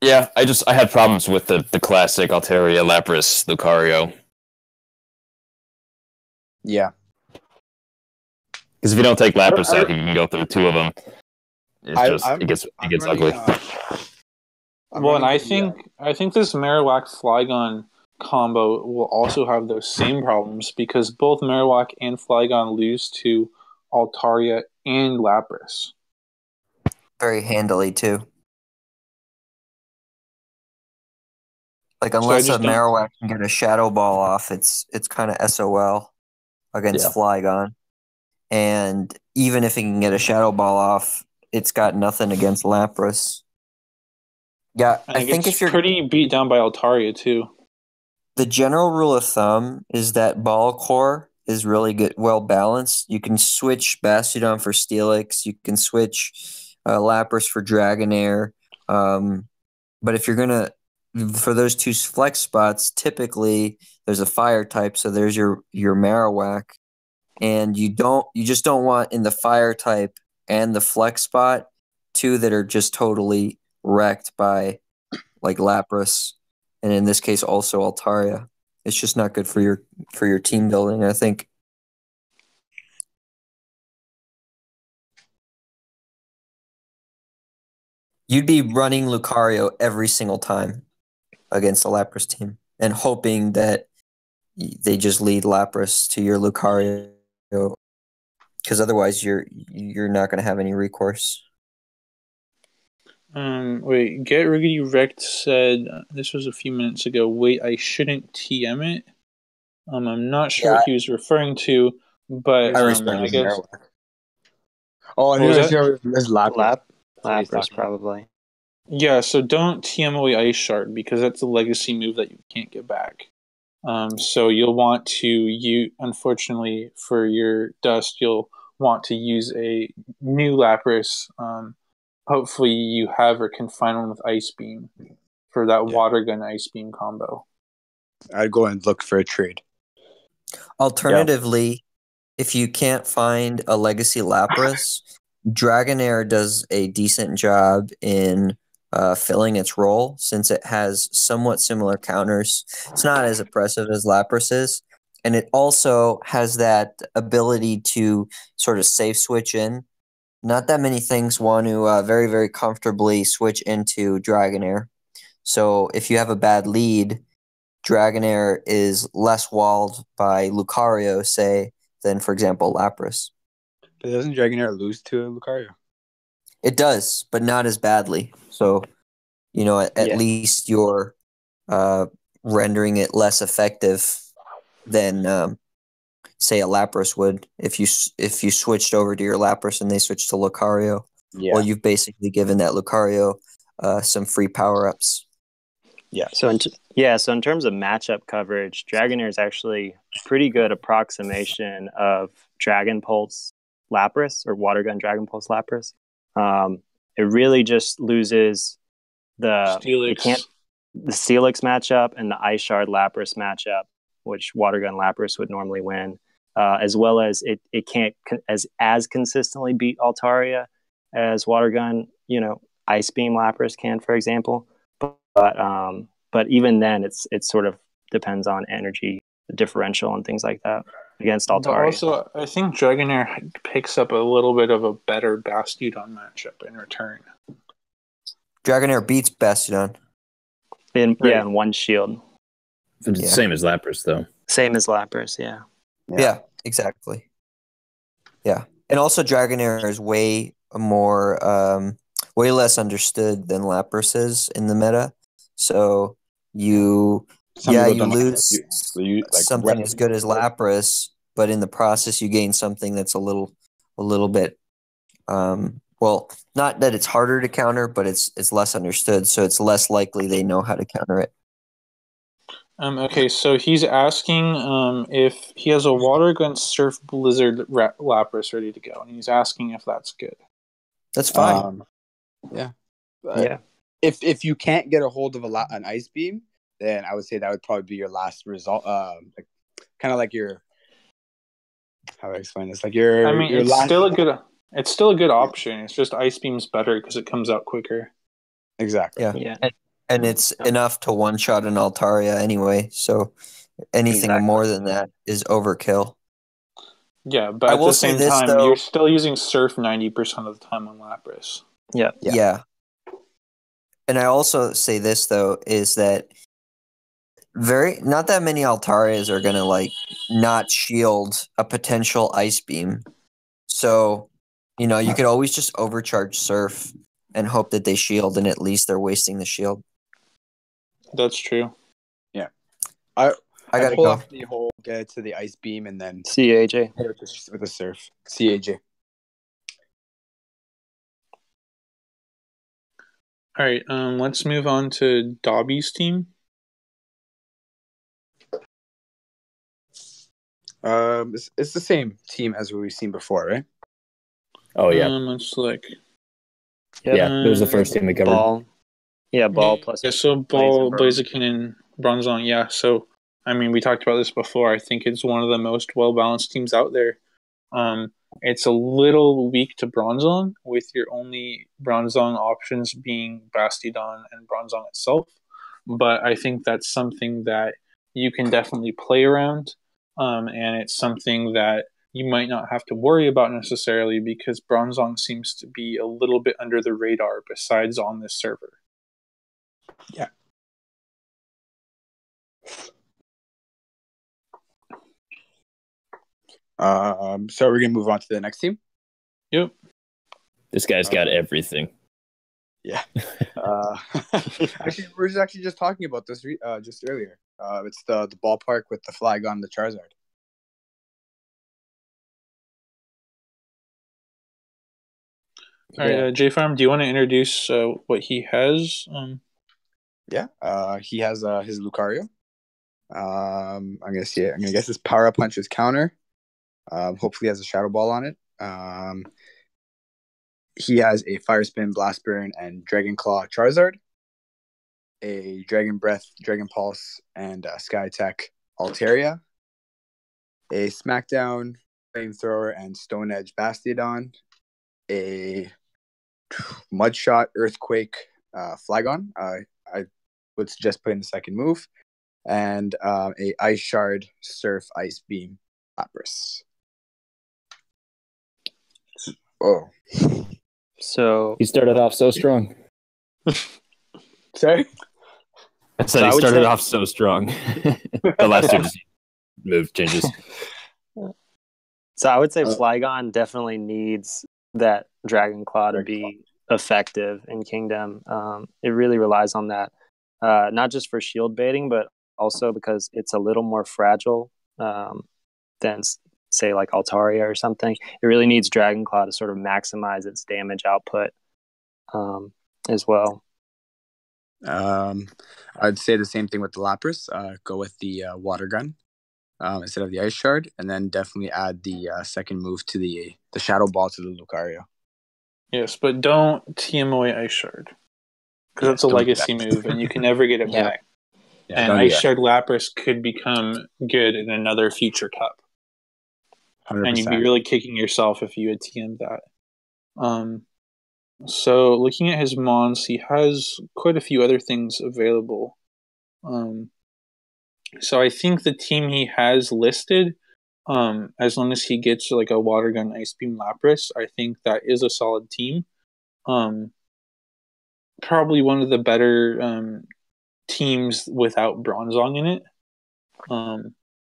Yeah, I had problems with the classic Altaria, Lapras, Lucario.
Yeah.
Because if you don't take Lapras out, you can go through two of them. It gets ugly.
I think this Marowak Flygon combo will also have those same problems, because both Marowak and Flygon lose to Altaria and Lapras.
Very handily too. Like, unless a Marowak can get a Shadow Ball off, it's kind of SOL against Flygon. And even if it can get a Shadow Ball off, it's got nothing against Lapras. Yeah, I think if you're
pretty beat down by Altaria too.
The general rule of thumb is that Ball Core is really good, well balanced. You can switch Bastiodon for Steelix. You can switch Lapras for Dragonair. But if you're gonna, for those two flex spots, typically there's a fire type, so there's your Marowak, and you just don't want in the fire type and the flex spot two that are just totally wrecked by like Lapras, and in this case also Altaria. It's just not good for your team building, I think. You'd be running Lucario every single time against the Lapras team and hoping that they just lead Lapras to your Lucario, because otherwise you're not going to have any recourse.
Wait, Get Riggedy Wrecked said, this was a few minutes ago, wait, I shouldn't TM it. I'm not sure what he was referring to, but I guess...
Oh, I think it's
Lapras probably.
Yeah, so don't TM away Ice Shard, because that's a legacy move that you can't get back. So you'll want to, unfortunately for your Dust, you'll want to use a new Lapras. Hopefully you have or can find one with Ice Beam for that Water Gun Ice Beam combo.
I'd go and look for a trade.
Alternatively, if you can't find a legacy Lapras, Dragonair does a decent job in filling its role, since it has somewhat similar counters. It's not as oppressive as Lapras is, and it also has that ability to sort of safe switch in. Not that many things want to very, very comfortably switch into Dragonair. So if you have a bad lead, Dragonair is less walled by Lucario, say, than, for example, Lapras.
But doesn't Dragonair lose to Lucario?
It does, but not as badly. So, at least you're rendering it less effective than, say, a Lapras would. If you switched over to your Lapras and they switched to Lucario, well, you've basically given that Lucario some free power-ups.
Yeah. So in terms of matchup coverage, Dragonair is actually pretty good approximation of Dragon Pulse Lapras or Water Gun Dragon Pulse Lapras. It really just loses the Steelix matchup and the Ice Shard Lapras matchup, which Water Gun Lapras would normally win, as well as it can't as consistently beat Altaria as Water Gun, Ice Beam Lapras can, for example. But even then, it sort of depends on energy differential and things like that against Altaria.
But also, I think Dragonair picks up a little bit of a better Bastiodon matchup in return.
Dragonair beats Bastiodon.
In one shield.
It's the same as Lapras, though.
Same as Lapras, yeah.
Yeah, exactly. Yeah. And also Dragonair is way less understood than Lapras is in the meta. So you lose something as good as Lapras, but in the process you gain something that's a little bit not that it's harder to counter, but it's less understood, so it's less likely they know how to counter it.
Okay, so he's asking if he has a Water Gun Surf Blizzard Lapras ready to go, and he's asking if that's good.
That's fine.
Yeah. If you can't get a hold of an Ice Beam, then I would say that would probably be your last result. Kind of like your, how do I explain this? Like your.
I mean,
your
it's still a good option. It's just Ice Beam's better because it comes out quicker.
Exactly.
Yeah. And it's enough to one-shot an Altaria anyway, so anything more than that is overkill.
Yeah, but at the same time, you're still using Surf 90% of the time on Lapras.
Yeah. And I also say this, though, is that not that many Altarias are going to, not shield a potential Ice Beam. So, you could always just overcharge Surf and hope that they shield, and at least they're wasting the shield.
That's true.
Yeah. I
gotta
pull
go.
off the whole get to the Ice Beam and then
CAJ
with the Surf. CAJ.
All right, let's move on to Dobby's team.
It's the same team as we've seen before, right?
Oh yeah.
Let's look.
Yeah, it was the first team we covered.
Ball. Yeah, Ball plus.
Yeah, so Ball, Blaziken, and Bronzong. Yeah, so I mean, we talked about this before. I think it's one of the most well-balanced teams out there. It's a little weak to Bronzong, with your only Bronzong options being Bastiodon and Bronzong itself. But I think that's something that you can definitely play around, and it's something that you might not have to worry about necessarily because Bronzong seems to be a little bit under the radar besides on this server.
Yeah. So we're gonna move on to the next team.
Yep.
This guy's got everything.
Yeah. Actually, we were just talking about this just earlier. It's the ballpark with the Flygon, the Charizard.
All right, J-Farm, do you want to introduce what he has?
Yeah, he has his Lucario. I'm gonna see it. I'm gonna guess his Power Up Punch is counter. Hopefully, he has a Shadow Ball on it. He has a Fire Spin, Blast Burn, and Dragon Claw Charizard. A Dragon Breath, Dragon Pulse, and Sky Attack Altaria. A Smackdown, Flamethrower, and Stone Edge Bastiodon. A Mudshot, Earthquake, Flygon. I would suggest putting the second move. And a Ice Shard, Surf, Ice Beam, Lapras. Oh.
So
he started off so strong.
Sorry?
I said he started off so strong. The last two just move changes.
So I would say Flygon definitely needs that Dragon Claw to be effective in Kingdom. It really relies on that, not just for shield baiting, but also because it's a little more fragile than, say, like Altaria or something. It really needs Dragon Claw to sort of maximize its damage output as well.
I'd say the same thing with the Lapras. Go with the Water Gun instead of the Ice Shard, and then definitely add the second move to the Shadow Ball to the Lucario.
Yes, but don't TM away Ice Shard, because that's a legacy move, and you can never get it back. Yeah, and Ice Shard Lapras could become good in another future cup. 100%. And you'd be really kicking yourself if you had TM'd that. So looking at his mons, he has quite a few other things available. So I think the team he has listed, as long as he gets like a Water Gun Ice Beam Lapras, I think that is a solid team. Probably one of the better teams without Bronzong in it.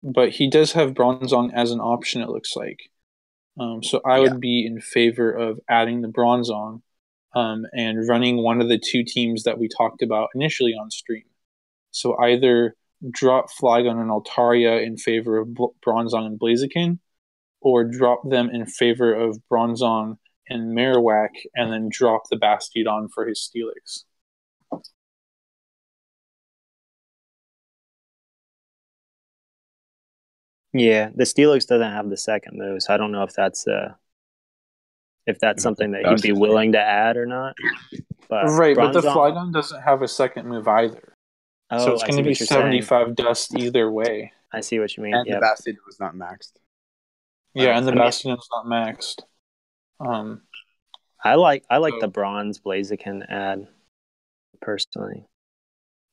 But he does have Bronzong as an option, it looks like. So I would be in favor of adding the Bronzong and running one of the two teams that we talked about initially on stream. So either drop Flygon and Altaria in favor of Bronzong and Blaziken, or drop them in favor of Bronzong and Marowak, and then drop the Bastiodon for his Steelix.
Yeah, the Steelix doesn't have the second move, so I don't know if that's something that he'd be willing to add or not. But
but the Flygon doesn't have a second move either. So it's going to be 75 dust either way.
I see what you mean.
And the Bastiodon was not maxed.
Yeah, and the Bastiodon's not maxed.
I like the Bronze Blaziken add personally,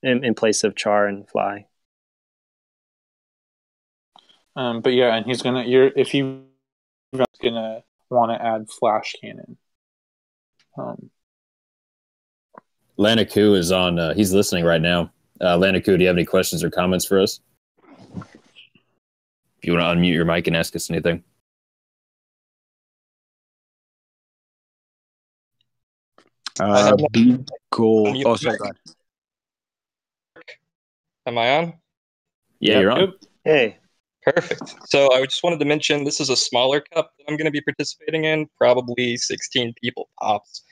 in place of Char and Fly.
But yeah, and he's gonna. If he's gonna want to add Flash Cannon.
Lanaku is on. He's listening right now. Lanaku, do you have any questions or comments for us? If you want to unmute your mic and ask us anything.
Cool. Oh, sorry, go ahead.
Am I on?
Yeah, you're on.
Hey.
Perfect. So I just wanted to mention this is a smaller cup that I'm going to be participating in, probably 16 people tops.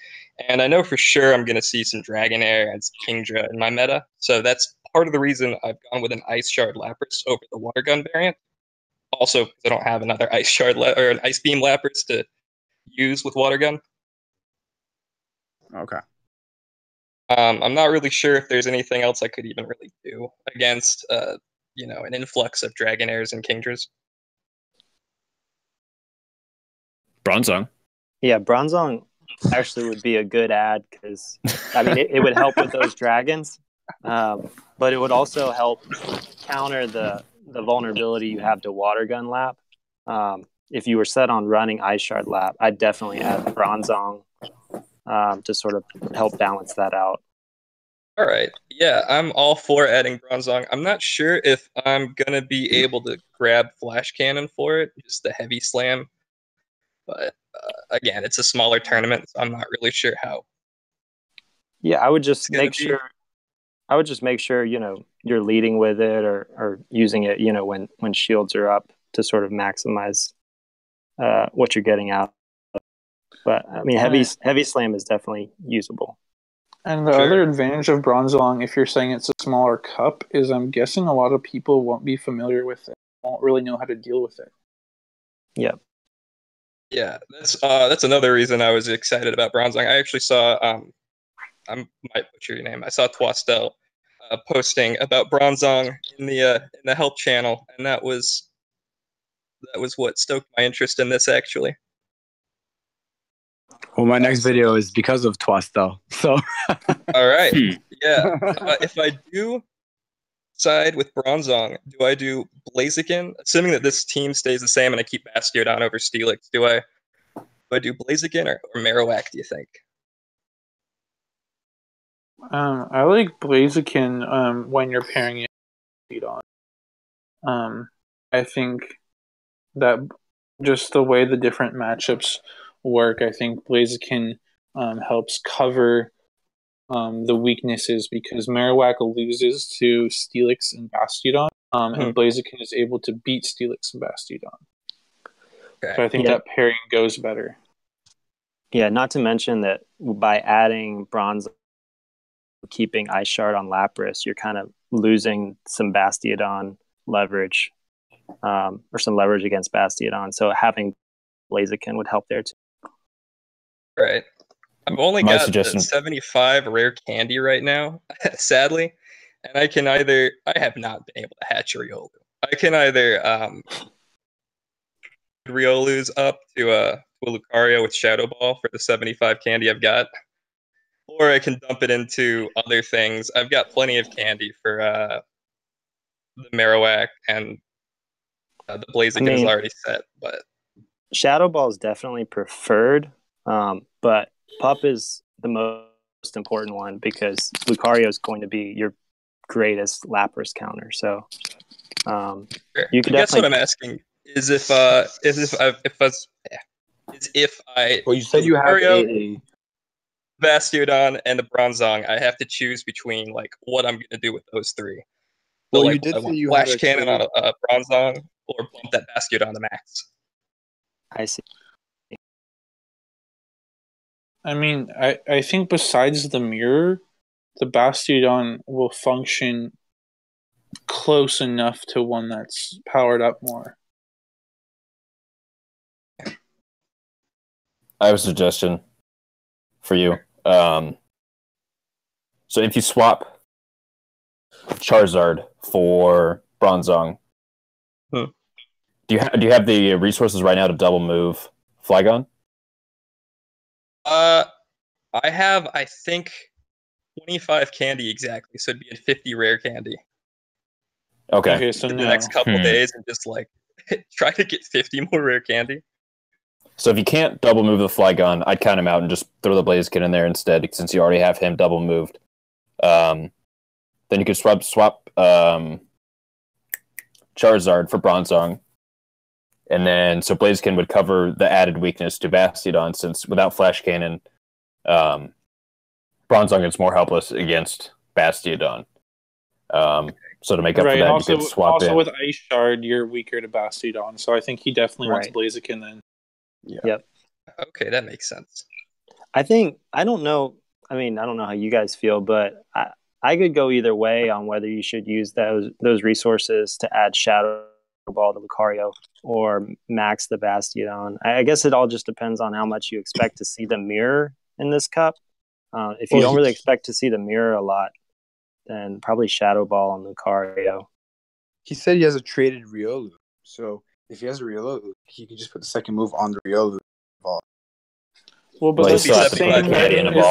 And I know for sure I'm going to see some Dragonair and some Kingdra in my meta. So that's part of the reason I've gone with an Ice Shard Lapras over the Water Gun variant. Also, because I don't have another Ice Shard or an Ice Beam Lapras to use with Water Gun.
Okay.
I'm not really sure if there's anything else I could even really do against an influx of Dragonairs and Kingdras.
Bronzong.
Yeah, Bronzong actually would be a good add because, I mean, it would help with those dragons, but it would also help counter the vulnerability you have to Water Gun Lap. If you were set on running Ice Shard Lap, I'd definitely add Bronzong to sort of help balance that out.
All right. Yeah, I'm all for adding Bronzong. I'm not sure if I'm going to be able to grab Flash Cannon for it, just the heavy slam. But again, it's a smaller tournament, so I'm not really sure how.
Yeah, I would just make sure you're leading with it or using it, when shields are up to sort of maximize what you're getting out. But I mean, heavy slam is definitely usable.
And the other advantage of Bronzong, if you're saying it's a smaller cup, is I'm guessing a lot of people won't be familiar with it, won't really know how to deal with it.
Yep.
Yeah, that's another reason I was excited about Bronzong. I actually saw, I might butcher your name. I saw Twastel posting about Bronzong in the help channel, and that was what stoked my interest in this actually.
Well, my next video is because of Twastel. So.
All right. Yeah. If I do side with Bronzong, do I do Blaziken? Assuming that this team stays the same and I keep Bastiodon over Steelix, do I do Blaziken or Marowak, do you think?
I like Blaziken when you're pairing it with Bastiodon. I think that just the way the different matchups work, I think Blaziken helps cover the weaknesses because Marowak loses to Steelix and Bastiodon, and Blaziken is able to beat Steelix and Bastiodon. Okay. So I think that pairing goes better.
Yeah, not to mention that by adding Bronze, keeping Ice Shard on Lapras, you're kind of losing some Bastiodon leverage, or some leverage against Bastiodon. So having Blaziken would help there too.
Right. I've only got the 75 rare candy right now, sadly, and I have not been able to hatch a Riolu. I can either Riolu's up to a Lucario with Shadow Ball for the 75 candy I've got, or I can dump it into other things. I've got plenty of candy for the Marowak, and the Blaziken is already set, but
Shadow Ball is definitely preferred, but Pup is the most important one because Lucario is going to be your greatest Lapras counter. So you can.
I guess what I'm asking is if I
well, you said you have a
Bastiodon and the Bronzong, I have to choose between like what I'm gonna do with those three.
Well,
so,
you did say you
Flash
had
Cannon on a Bronzong or bump that Bastiodon to max.
I see.
I mean, I think besides the mirror, the Bastiodon will function close enough to one that's powered up more.
I have a suggestion for you. So if you swap Charizard for Bronzong, do you have the resources right now to double move Flygon?
I have, I think, 25 candy exactly, so it'd be a 50 rare candy.
Okay.
So
the next couple days and just like try to get 50 more rare candy.
So if you can't double move the Flygon, I'd count him out and just throw the Blaziken in there instead, since you already have him double moved. Then you could swap Charizard for Bronzong. And then, so Blaziken would cover the added weakness to Bastiodon, since without Flash Cannon, Bronzong is more helpless against Bastiodon. So to make up for that,
also,
you could swap in.
with Ice Shard, you're weaker to Bastiodon, so I think he definitely wants Blaziken then.
Yeah. Yep.
Okay, that makes sense.
I don't know how you guys feel, but I could go either way on whether you should use those resources to add Shadow Ball to Lucario or max the Bastiodon. I guess it all just depends on how much you expect to see the mirror in this cup. If you don't really expect to see the mirror a lot, then probably Shadow Ball on Lucario.
He said he has a traded Riolu, so if he has a Riolu, he can just put the second move on the Riolu ball.
Well, but it's the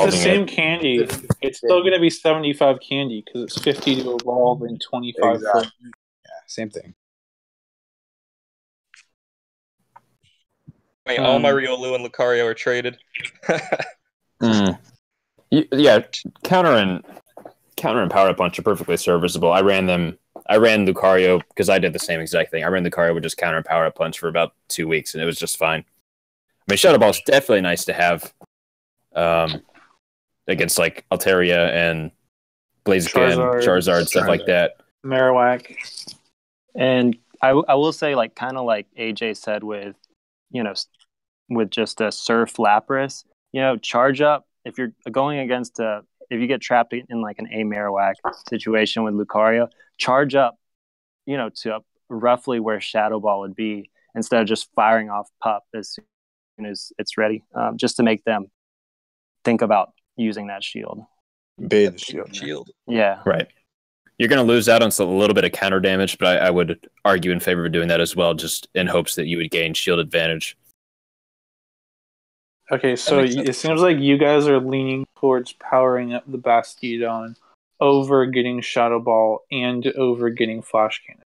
same candy. It's still going to be 75 candy because it's 50 to evolve and 25
for... Yeah, same thing.
Wait, all my Riolu and Lucario are traded.
Yeah, counter and Power Up Punch are perfectly serviceable. I ran Lucario because I did the same exact thing. I ran Lucario with just counter and Power Up Punch for about 2 weeks, and it was just fine. I mean, Shadow Ball is definitely nice to have against like Altaria and Blaziken, Charizard, stuff like that.
Marowak.
And I will say, like, kind of like AJ said with just a Surf Lapras, charge up if you're going against if you get trapped in like an A Marowak situation with Lucario, charge up, to roughly where Shadow Ball would be instead of just firing off Pup as soon as it's ready, just to make them think about using that shield.
Bait the shield.
Yeah.
Right. You're going to lose out on a little bit of counter damage, but I would argue in favor of doing that as well, just in hopes that you would gain shield advantage.
Okay, so it seems like you guys are leaning towards powering up the Bastiodon over getting Shadow Ball and over getting Flash Cannon.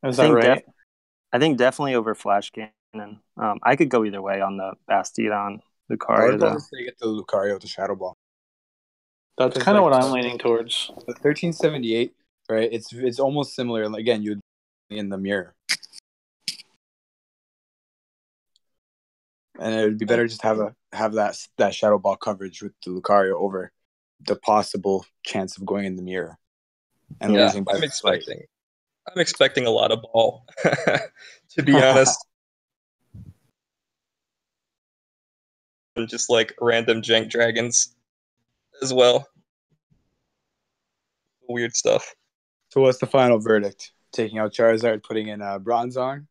Is that right?
I think definitely over Flash Cannon. I could go either way on the Bastiodon. Lucario,
would
though.
probably say get the Lucario with the Shadow Ball.
That's kind of what I'm leaning towards.
The 1378, right? It's almost similar. Again, you'd be in the mirror. And it would be better just have that Shadow Ball coverage with the Lucario over the possible chance of going in the mirror and losing by
I'm expecting a lot of ball, to be honest. And just like random jank dragons as well. Weird stuff.
So what's the final verdict? Taking out Charizard, putting in Bronzong,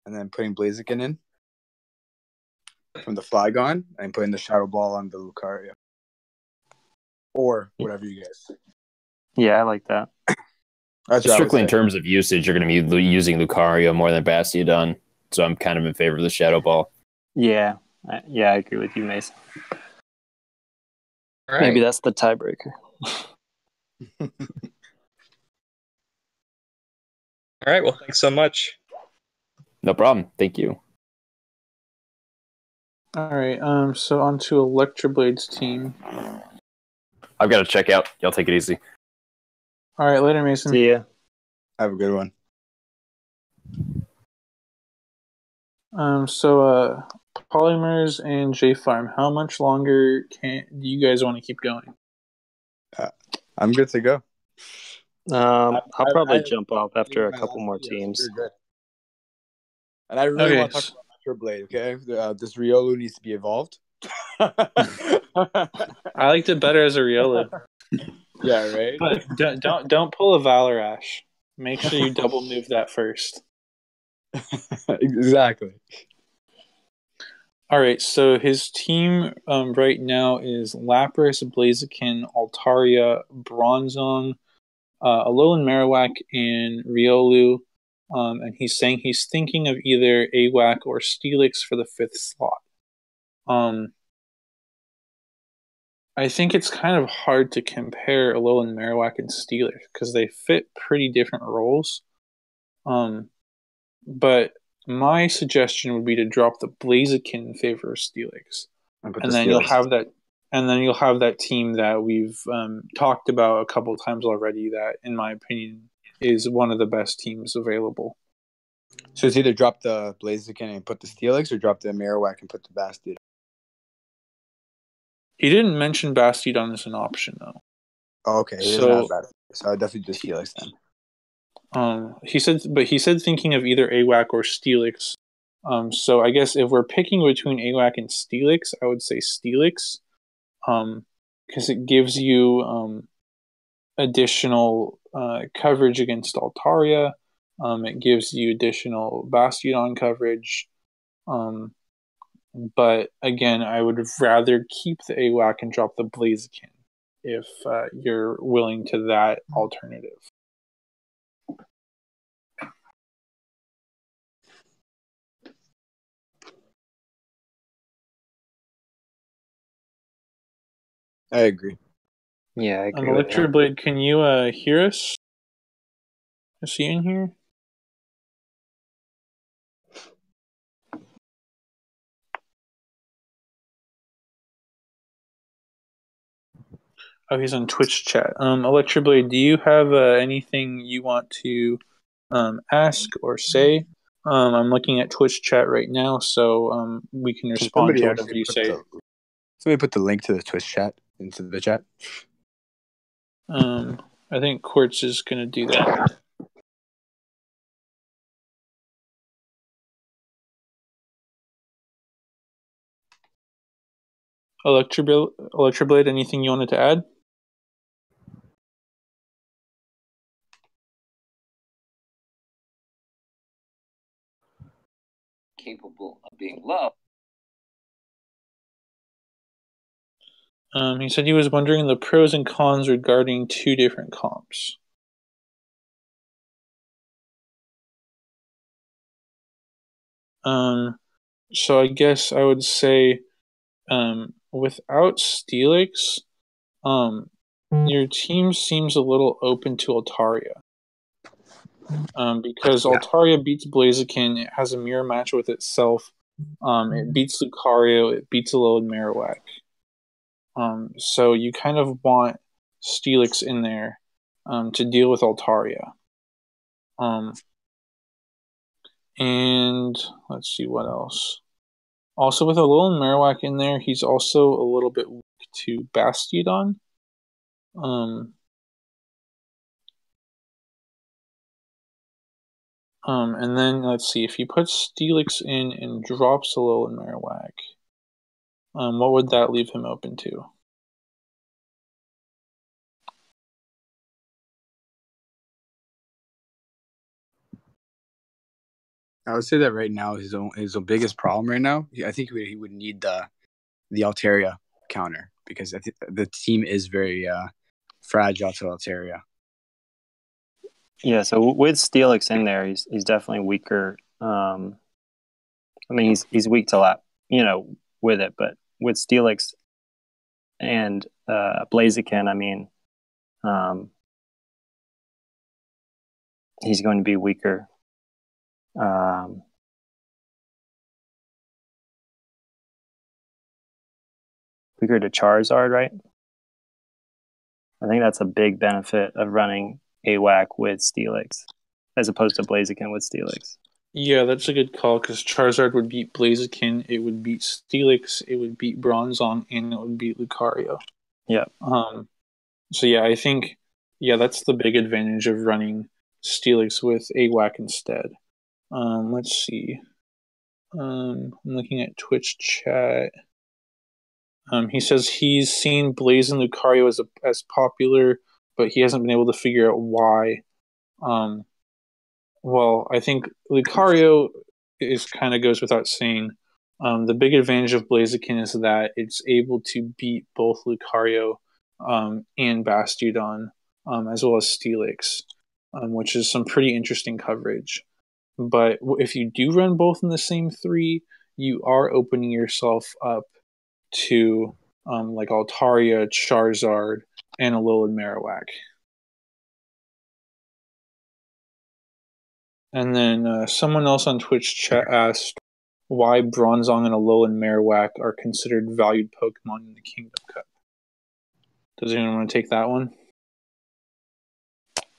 and then putting Blaziken in from the Flygon, and putting the Shadow Ball on the Lucario. Or whatever you guys.
Yeah, I like that.
Strictly in terms of usage, you're going to be using Lucario more than Bastiodon, so I'm kind of in favor of the Shadow Ball.
Yeah, I agree with you, Mason.
All right.
Maybe that's the tiebreaker.
All right, well, thanks so much.
No problem. Thank you.
All right, so on to Electroblade's team.
I've got to check out. Y'all take it easy.
All right, later, Mason.
See ya.
Have a good one.
So Polymers and J-Farm, how much longer do you guys want to keep going?
I'm good to go.
I'll probably jump off after a couple more teams.
And I really want to talk about Metro Blade, okay? This Riolu needs to be evolved.
I liked it better as a Riolu.
Yeah, right?
But don't pull a Valarash. Make sure you double move that first.
Exactly.
All right, so his team right now is Lapras, Blaziken, Altaria, Bronzong, Alolan Marowak, and Riolu. And he's saying he's thinking of either AWAC or Steelix for the 5th slot. I think it's kind of hard to compare Alolan Marowak and Steelix because they fit pretty different roles. But my suggestion would be to drop the Blaziken in favor of Steelix, and then you'll have that team that we've talked about a couple of times already. That, in my opinion, is one of the best teams available.
So it's either drop the Blaziken and put the Steelix, or drop the Marowak and put the Bastiodon.
He didn't mention Bastiodon as an option, though.
Oh, okay. So I would definitely do Steelix then.
He said thinking of either AWAC or Steelix. So I guess if we're picking between AWAC and Steelix, I would say Steelix, because it gives you additional coverage against Altaria. It gives you additional Bastiodon coverage. But again, I would rather keep the AWAC and drop the Blaziken if you're willing to that alternative.
I agree.
Yeah, I agree.
Electroblade, can you hear us? Is he in here? Oh, he's on Twitch chat. Electroblade, do you have anything you want to ask or say? I'm looking at Twitch chat right now, so we can respond to whatever you say.
Somebody put the link to the Twitch chat into the chat.
I think Quartz is going to do that. Electroblade, anything you wanted to add?
Capable of being loved.
He said he was wondering the pros and cons regarding 2 different comps. So I guess I would say, without Steelix, your team seems a little open to Altaria. Because Altaria beats Blaziken, it has a mirror match with itself, It beats Lucario. It beats Alolan Marowak. So you kind of want Steelix in there to deal with Altaria. And let's see what else. Also, with Alolan Marowak in there, he's also a little bit weak to Bastiodon. And then let's see, if he puts Steelix in and drops Alolan Marowak, what would that leave him open to?
I would say that right now his biggest problem right now, I think he would need the Altaria counter, because I think the team is very fragile to Altaria.
Yeah, so with Steelix in there, he's definitely weaker. I mean, he's weak to lap, with it, but with Steelix and Blaziken, I mean, he's going to be weaker. Weaker to Charizard, right? I think that's a big benefit of running AWAC with Steelix, as opposed to Blaziken with Steelix.
Yeah, that's a good call, because Charizard would beat Blaziken, it would beat Steelix, it would beat Bronzong, and it would beat Lucario.
Yeah.
So yeah, I think that's the big advantage of running Steelix with AWAC instead. Let's see. I'm looking at Twitch chat. He says he's seen Blaze and Lucario as popular, but he hasn't been able to figure out why. Well, I think Lucario kind of goes without saying. The big advantage of Blaziken is that it's able to beat both Lucario and Bastiodon, as well as Steelix, which is some pretty interesting coverage. But if you do run both in the same 3, you are opening yourself up to like Altaria, Charizard, and Alolan Marowak. And then someone else on Twitch chat asked why Bronzong and Alolan Marowak are considered valued Pokemon in the Kingdom Cup. Does anyone want to take that one?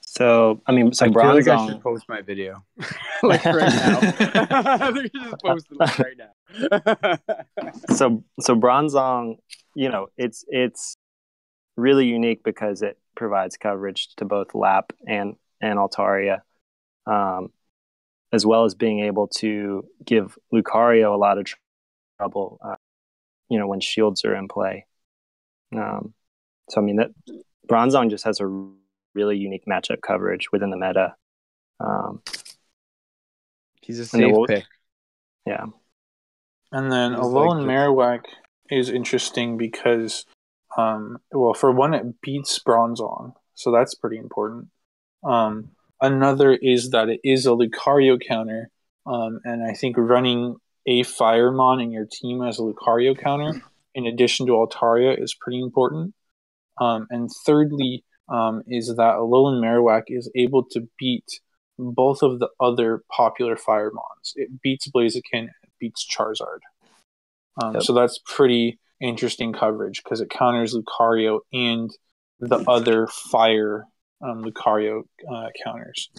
So, I mean,
I feel like I should
Bronzong...
post my video. Like right now. I think you just post it right now.
So Bronzong, it's really unique because it provides coverage to both Lap and Altaria, as well as being able to give Lucario a lot of trouble, when shields are in play. So, I mean, that Bronzong just has a really unique matchup coverage within the meta.
He's a safe pick.
Yeah.
And then Alolan Marowak is interesting because, for one, it beats Bronzong, so that's pretty important. Another is that it is a Lucario counter, and I think running a Firemon in your team as a Lucario counter, in addition to Altaria, is pretty important. And thirdly, is that Alolan Marowak is able to beat both of the other popular Firemons. It beats Blaziken, it beats Charizard. So that's pretty interesting coverage because it counters Lucario and the other fire Lucario counters.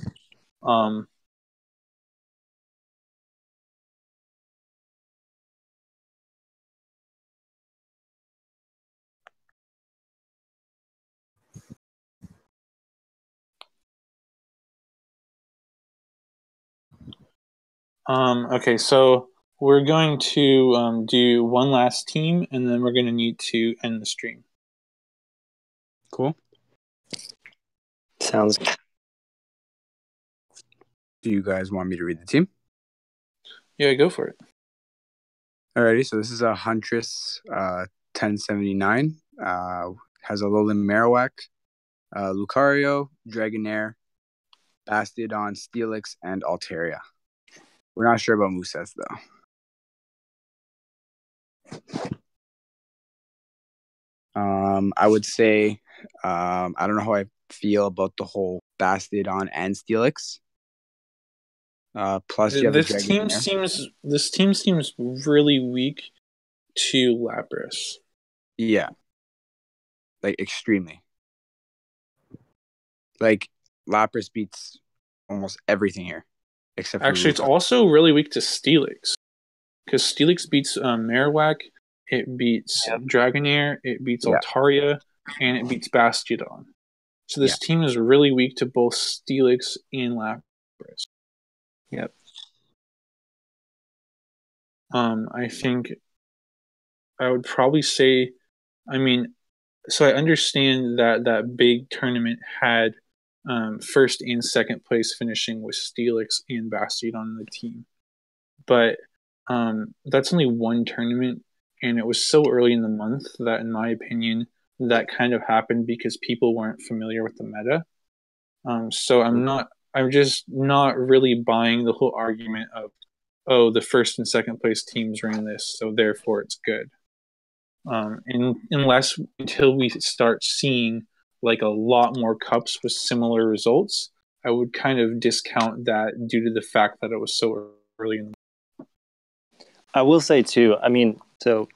Okay, so we're going to do one last team, and then we're going to need to end the stream.
Cool.
Sounds good.
Do you guys want me to read the team?
Yeah, go for it.
Alrighty, so this is a Huntress 1079. Has Alolan Marowak, Lucario, Dragonair, Bastiodon, Steelix, and Altaria. We're not sure about movesets, though. I would say I don't know how I feel about the whole Bastiodon and Steelix. Plus you have the
This team seems really weak to Lapras.
Yeah. Like extremely. Like Lapras beats almost everything here. Except for
Actually, it's
Lucario.
also really weak to Steelix. Because Steelix beats Marowak, it beats Dragonair, it beats Altaria, and it beats Bastiodon. So this team is really weak to both Steelix and Lapras.
Yep.
I think I would probably say, so I understand that big tournament had first and second place finishing with Steelix and Bastiodon on the team. But that's only one tournament, and it was so early in the month that, in my opinion, that kind of happened because people weren't familiar with the meta. So I'm just not really buying the whole argument of, oh, the first and second place teams ran this, so therefore it's good. Until we start seeing like a lot more cups with similar results, I would kind of discount that due to the fact that it was so early in the month.
I will say too, so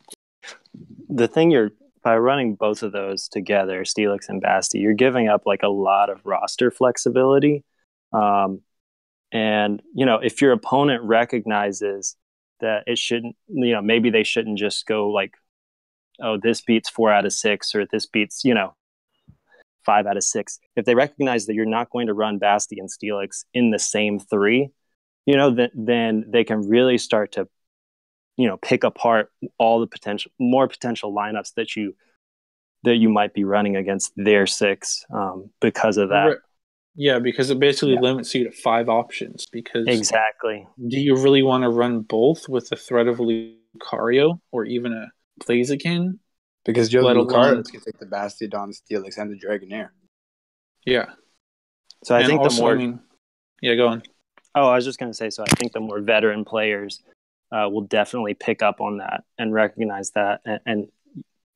the thing by running both of those together, Steelix and Basti, you're giving up like a lot of roster flexibility. And, if your opponent recognizes that it shouldn't, maybe they shouldn't just go like, oh, this beats 4 out of 6, or this beats, 5 out of 6. If they recognize that you're not going to run Basti and Steelix in the same 3, then they can really start to, pick apart all the more potential lineups that you might be running against their 6 because of that.
Yeah, because it basically limits you to 5 options. Because
exactly,
do you really want to run both with the threat of Lucario or even a Blaziken?
Because you have Lucario, let's take the Bastiodon, Steelix, and the Dragonair.
Yeah.
So I think
also, go on.
Oh, I was just going to say, so I think the more veteran players will definitely pick up on that and recognize that and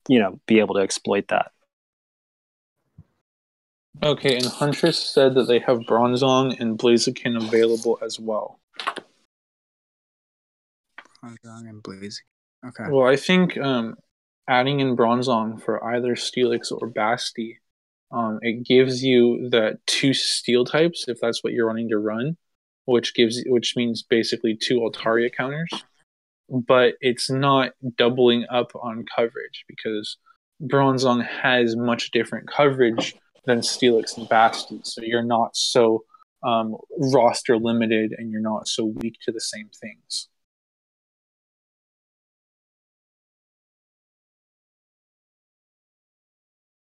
be able to exploit that.
Okay, and Huntress said that they have Bronzong and Blaziken available as well.
Bronzong and Blaziken. Okay.
Well, I think adding in Bronzong for either Steelix or Basti, it gives you the 2 steel types if that's what you're wanting to run, which means basically 2 Altaria counters. But it's not doubling up on coverage because Bronzong has much different coverage than Steelix and Basti, so you're not so roster limited and you're not so weak to the same things.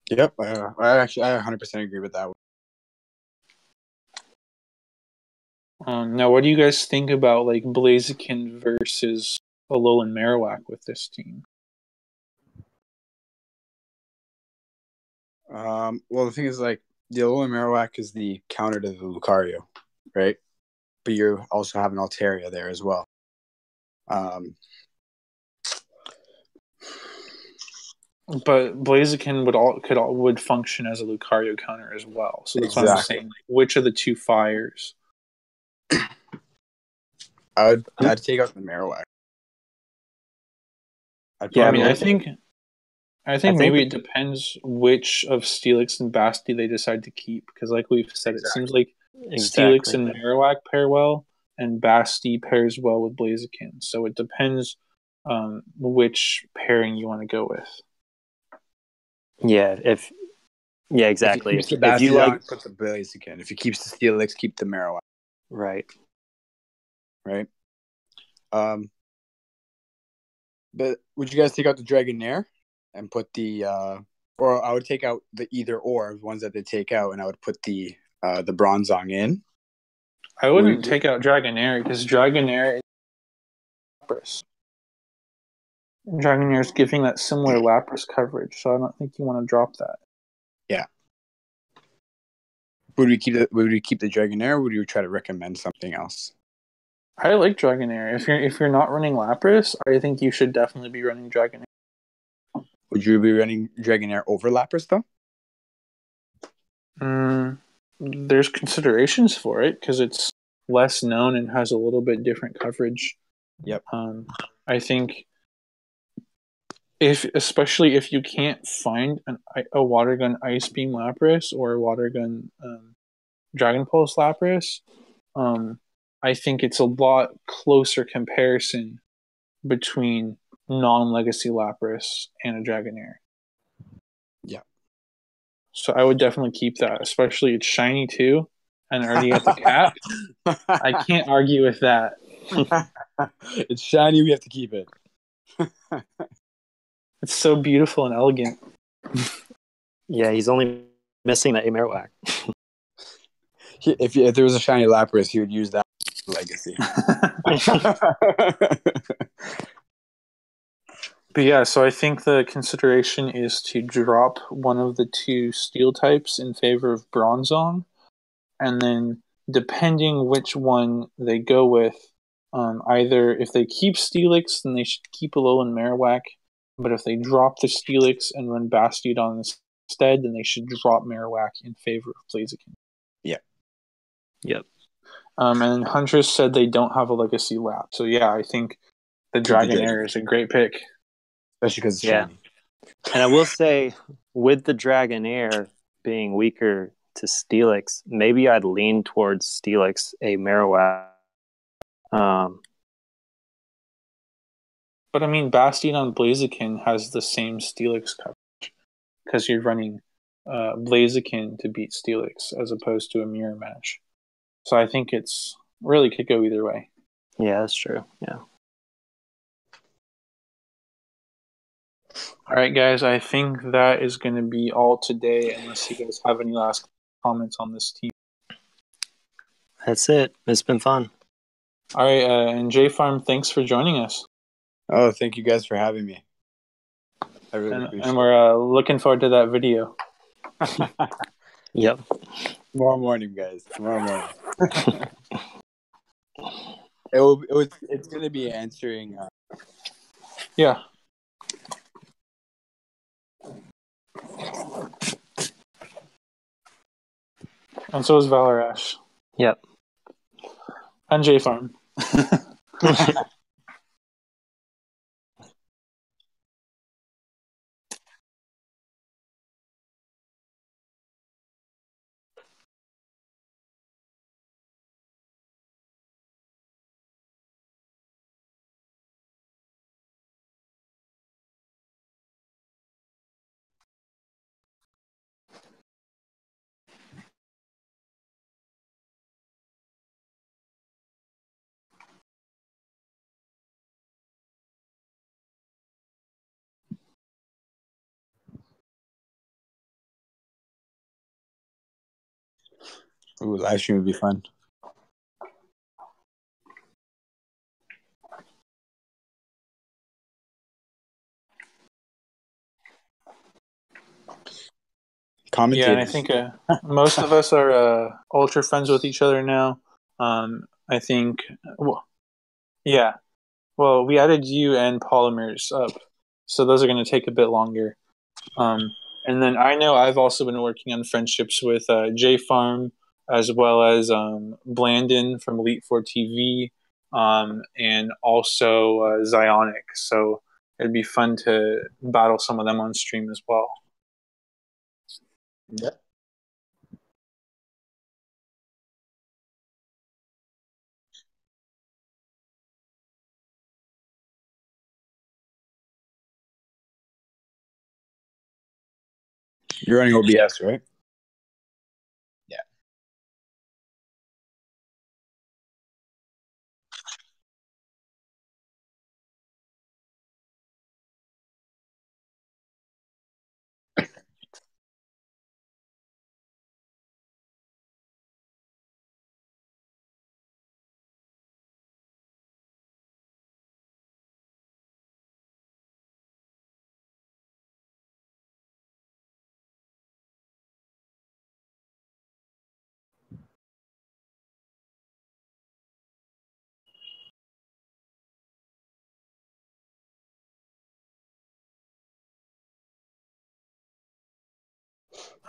Yep, I 100% agree with that
one. Now, what do you guys think about like Blaziken versus Alolan Marowak with this team?
Well, the thing is, like, the Alolan Marowak is the counter to the Lucario, right? But you also have an Altaria there as well.
But Blaziken would function as a Lucario counter as well. So that's what I'm saying. Like, which of the 2 fires?
I'd take out the Marowak.
I think maybe it depends which of Steelix and Basti they decide to keep, because like we've said, it seems like Steelix and Marowak pair well, and Basti pairs well with Blaziken. So it depends which pairing you want to go with.
Yeah, exactly.
If you like, put the Blaziken. If he keeps the Steelix, keep the Marowak.
Right.
But would you guys take out the Dragonair and put the or I would take out the either or ones that they take out, and I would put the Bronzong in?
I wouldn't take out Dragonair because Dragonair is Lapras. Dragonair is giving that similar Lapras coverage, so I don't think you want to drop that.
Yeah. Would we keep the Dragonair, or would you try to recommend something else?
I like Dragonair. If you're not running Lapras, I think you should definitely be running Dragonair.
Would you be running Dragonair over Lapras though?
There's considerations for it because it's less known and has a little bit different coverage.
Yep.
I think especially if you can't find a water gun Ice Beam Lapras or a water gun Dragon Pulse Lapras, I think it's a lot closer comparison between non-legacy Lapras and a Dragonair.
Yeah.
So I would definitely keep that, especially it's shiny too, and already at the cap. I can't argue with that.
It's shiny, we have to keep it.
It's so beautiful and elegant.
Yeah, he's only missing that Marowak.
If there was a shiny Lapras, he would use that legacy.
But yeah, so I think the consideration is to drop one of the two steel types in favor of Bronzong, and then depending which one they go with, either if they keep Steelix, then they should keep Alolan Marowak, but if they drop the Steelix and run Bastiodon instead, then they should drop Marowak in favor of Blaziken.
Yep.
And Huntress said they don't have a legacy lap, so yeah, I think the Dragonair is a great pick.
Especially because it's shiny.
And I will say, with the Dragonair being weaker to Steelix, maybe I'd lean towards Steelix, a Marowak.
But I mean, Bastiodon Blaziken has the same Steelix coverage because you're running Blaziken to beat Steelix as opposed to a mirror match. So I think it's really could go either way.
Yeah, that's true. Yeah.
All right, guys, I think that is going to be all today, unless you guys have any last comments on this team.
That's it. It's been fun.
All right, and J Farm, thanks for joining us.
Oh, thank you guys for having me. I really appreciate it.
And we're looking forward to that video.
Yep.
Tomorrow morning, guys. Tomorrow morning. It's going to be answering.
Yeah. And so is Valarash.
Yep.
And J Farm.
Ooh, live stream would be fun.
Yeah, and I think most of us are ultra friends with each other now. I think, yeah. Well, we added you and Polymers up, so those are going to take a bit longer. And then I know I've also been working on friendships with J Farm, as well as Blandon from Elite Four TV, and also Zionic. So it'd be fun to battle some of them on stream as well.
Yeah. You're running OBS, right? Yeah.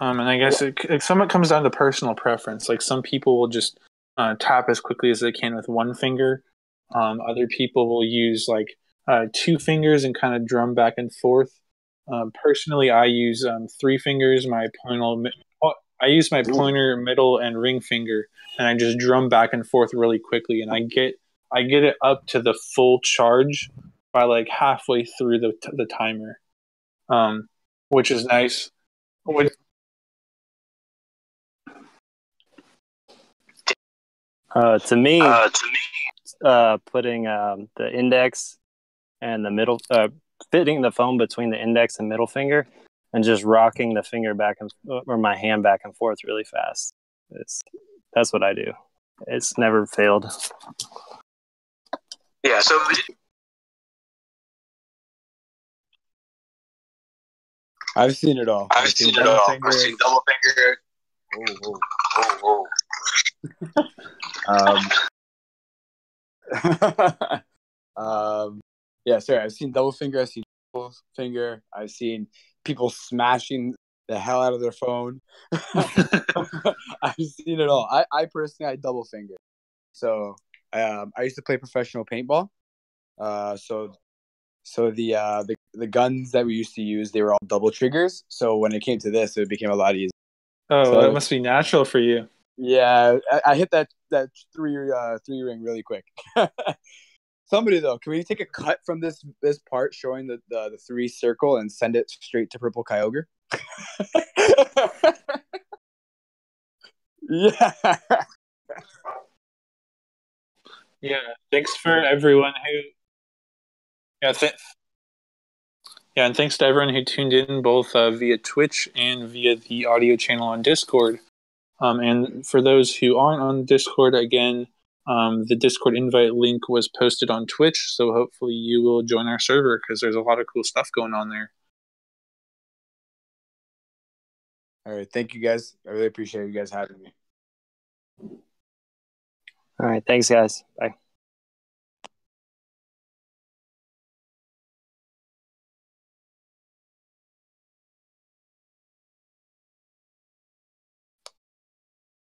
And I guess it somewhat comes down to personal preference. Like some people will just tap as quickly as they can with one finger. Other people will use like 2 fingers and kind of drum back and forth. Personally, I use 3 fingers. I use my pointer, middle, and ring finger, and I just drum back and forth really quickly, and I get it up to the full charge by like halfway through the timer, which is nice.
To me, putting the index and the middle, fitting the phone between the index and middle finger, and just rocking the finger or my hand back and forth really fast. That's what I do. It's never failed.
Yeah. So.
I've seen it all.
I've seen double finger.
Yeah, sorry. I've seen double finger. I've seen triple finger. I've seen people smashing the hell out of their phone. I've seen it all. I personally, I double finger. So I used to play professional paintball. So the guns that we used to use, they were all double triggers. So when it came to this, it became a lot easier.
Oh, so that must be natural for you.
Yeah, I hit that 3 ring really quick. Somebody though, can we take a cut from this part showing the 3 circle and send it straight to Purple Kyogre? Yeah.
Yeah. Thanks for everyone who. Yeah, and thanks to everyone who tuned in both via Twitch and via the audio channel on Discord. And for those who aren't on Discord, again, the Discord invite link was posted on Twitch, so hopefully you will join our server because there's a lot of cool stuff going on there.
All right, thank you guys. I really appreciate you guys having me.
All right, thanks guys. Bye.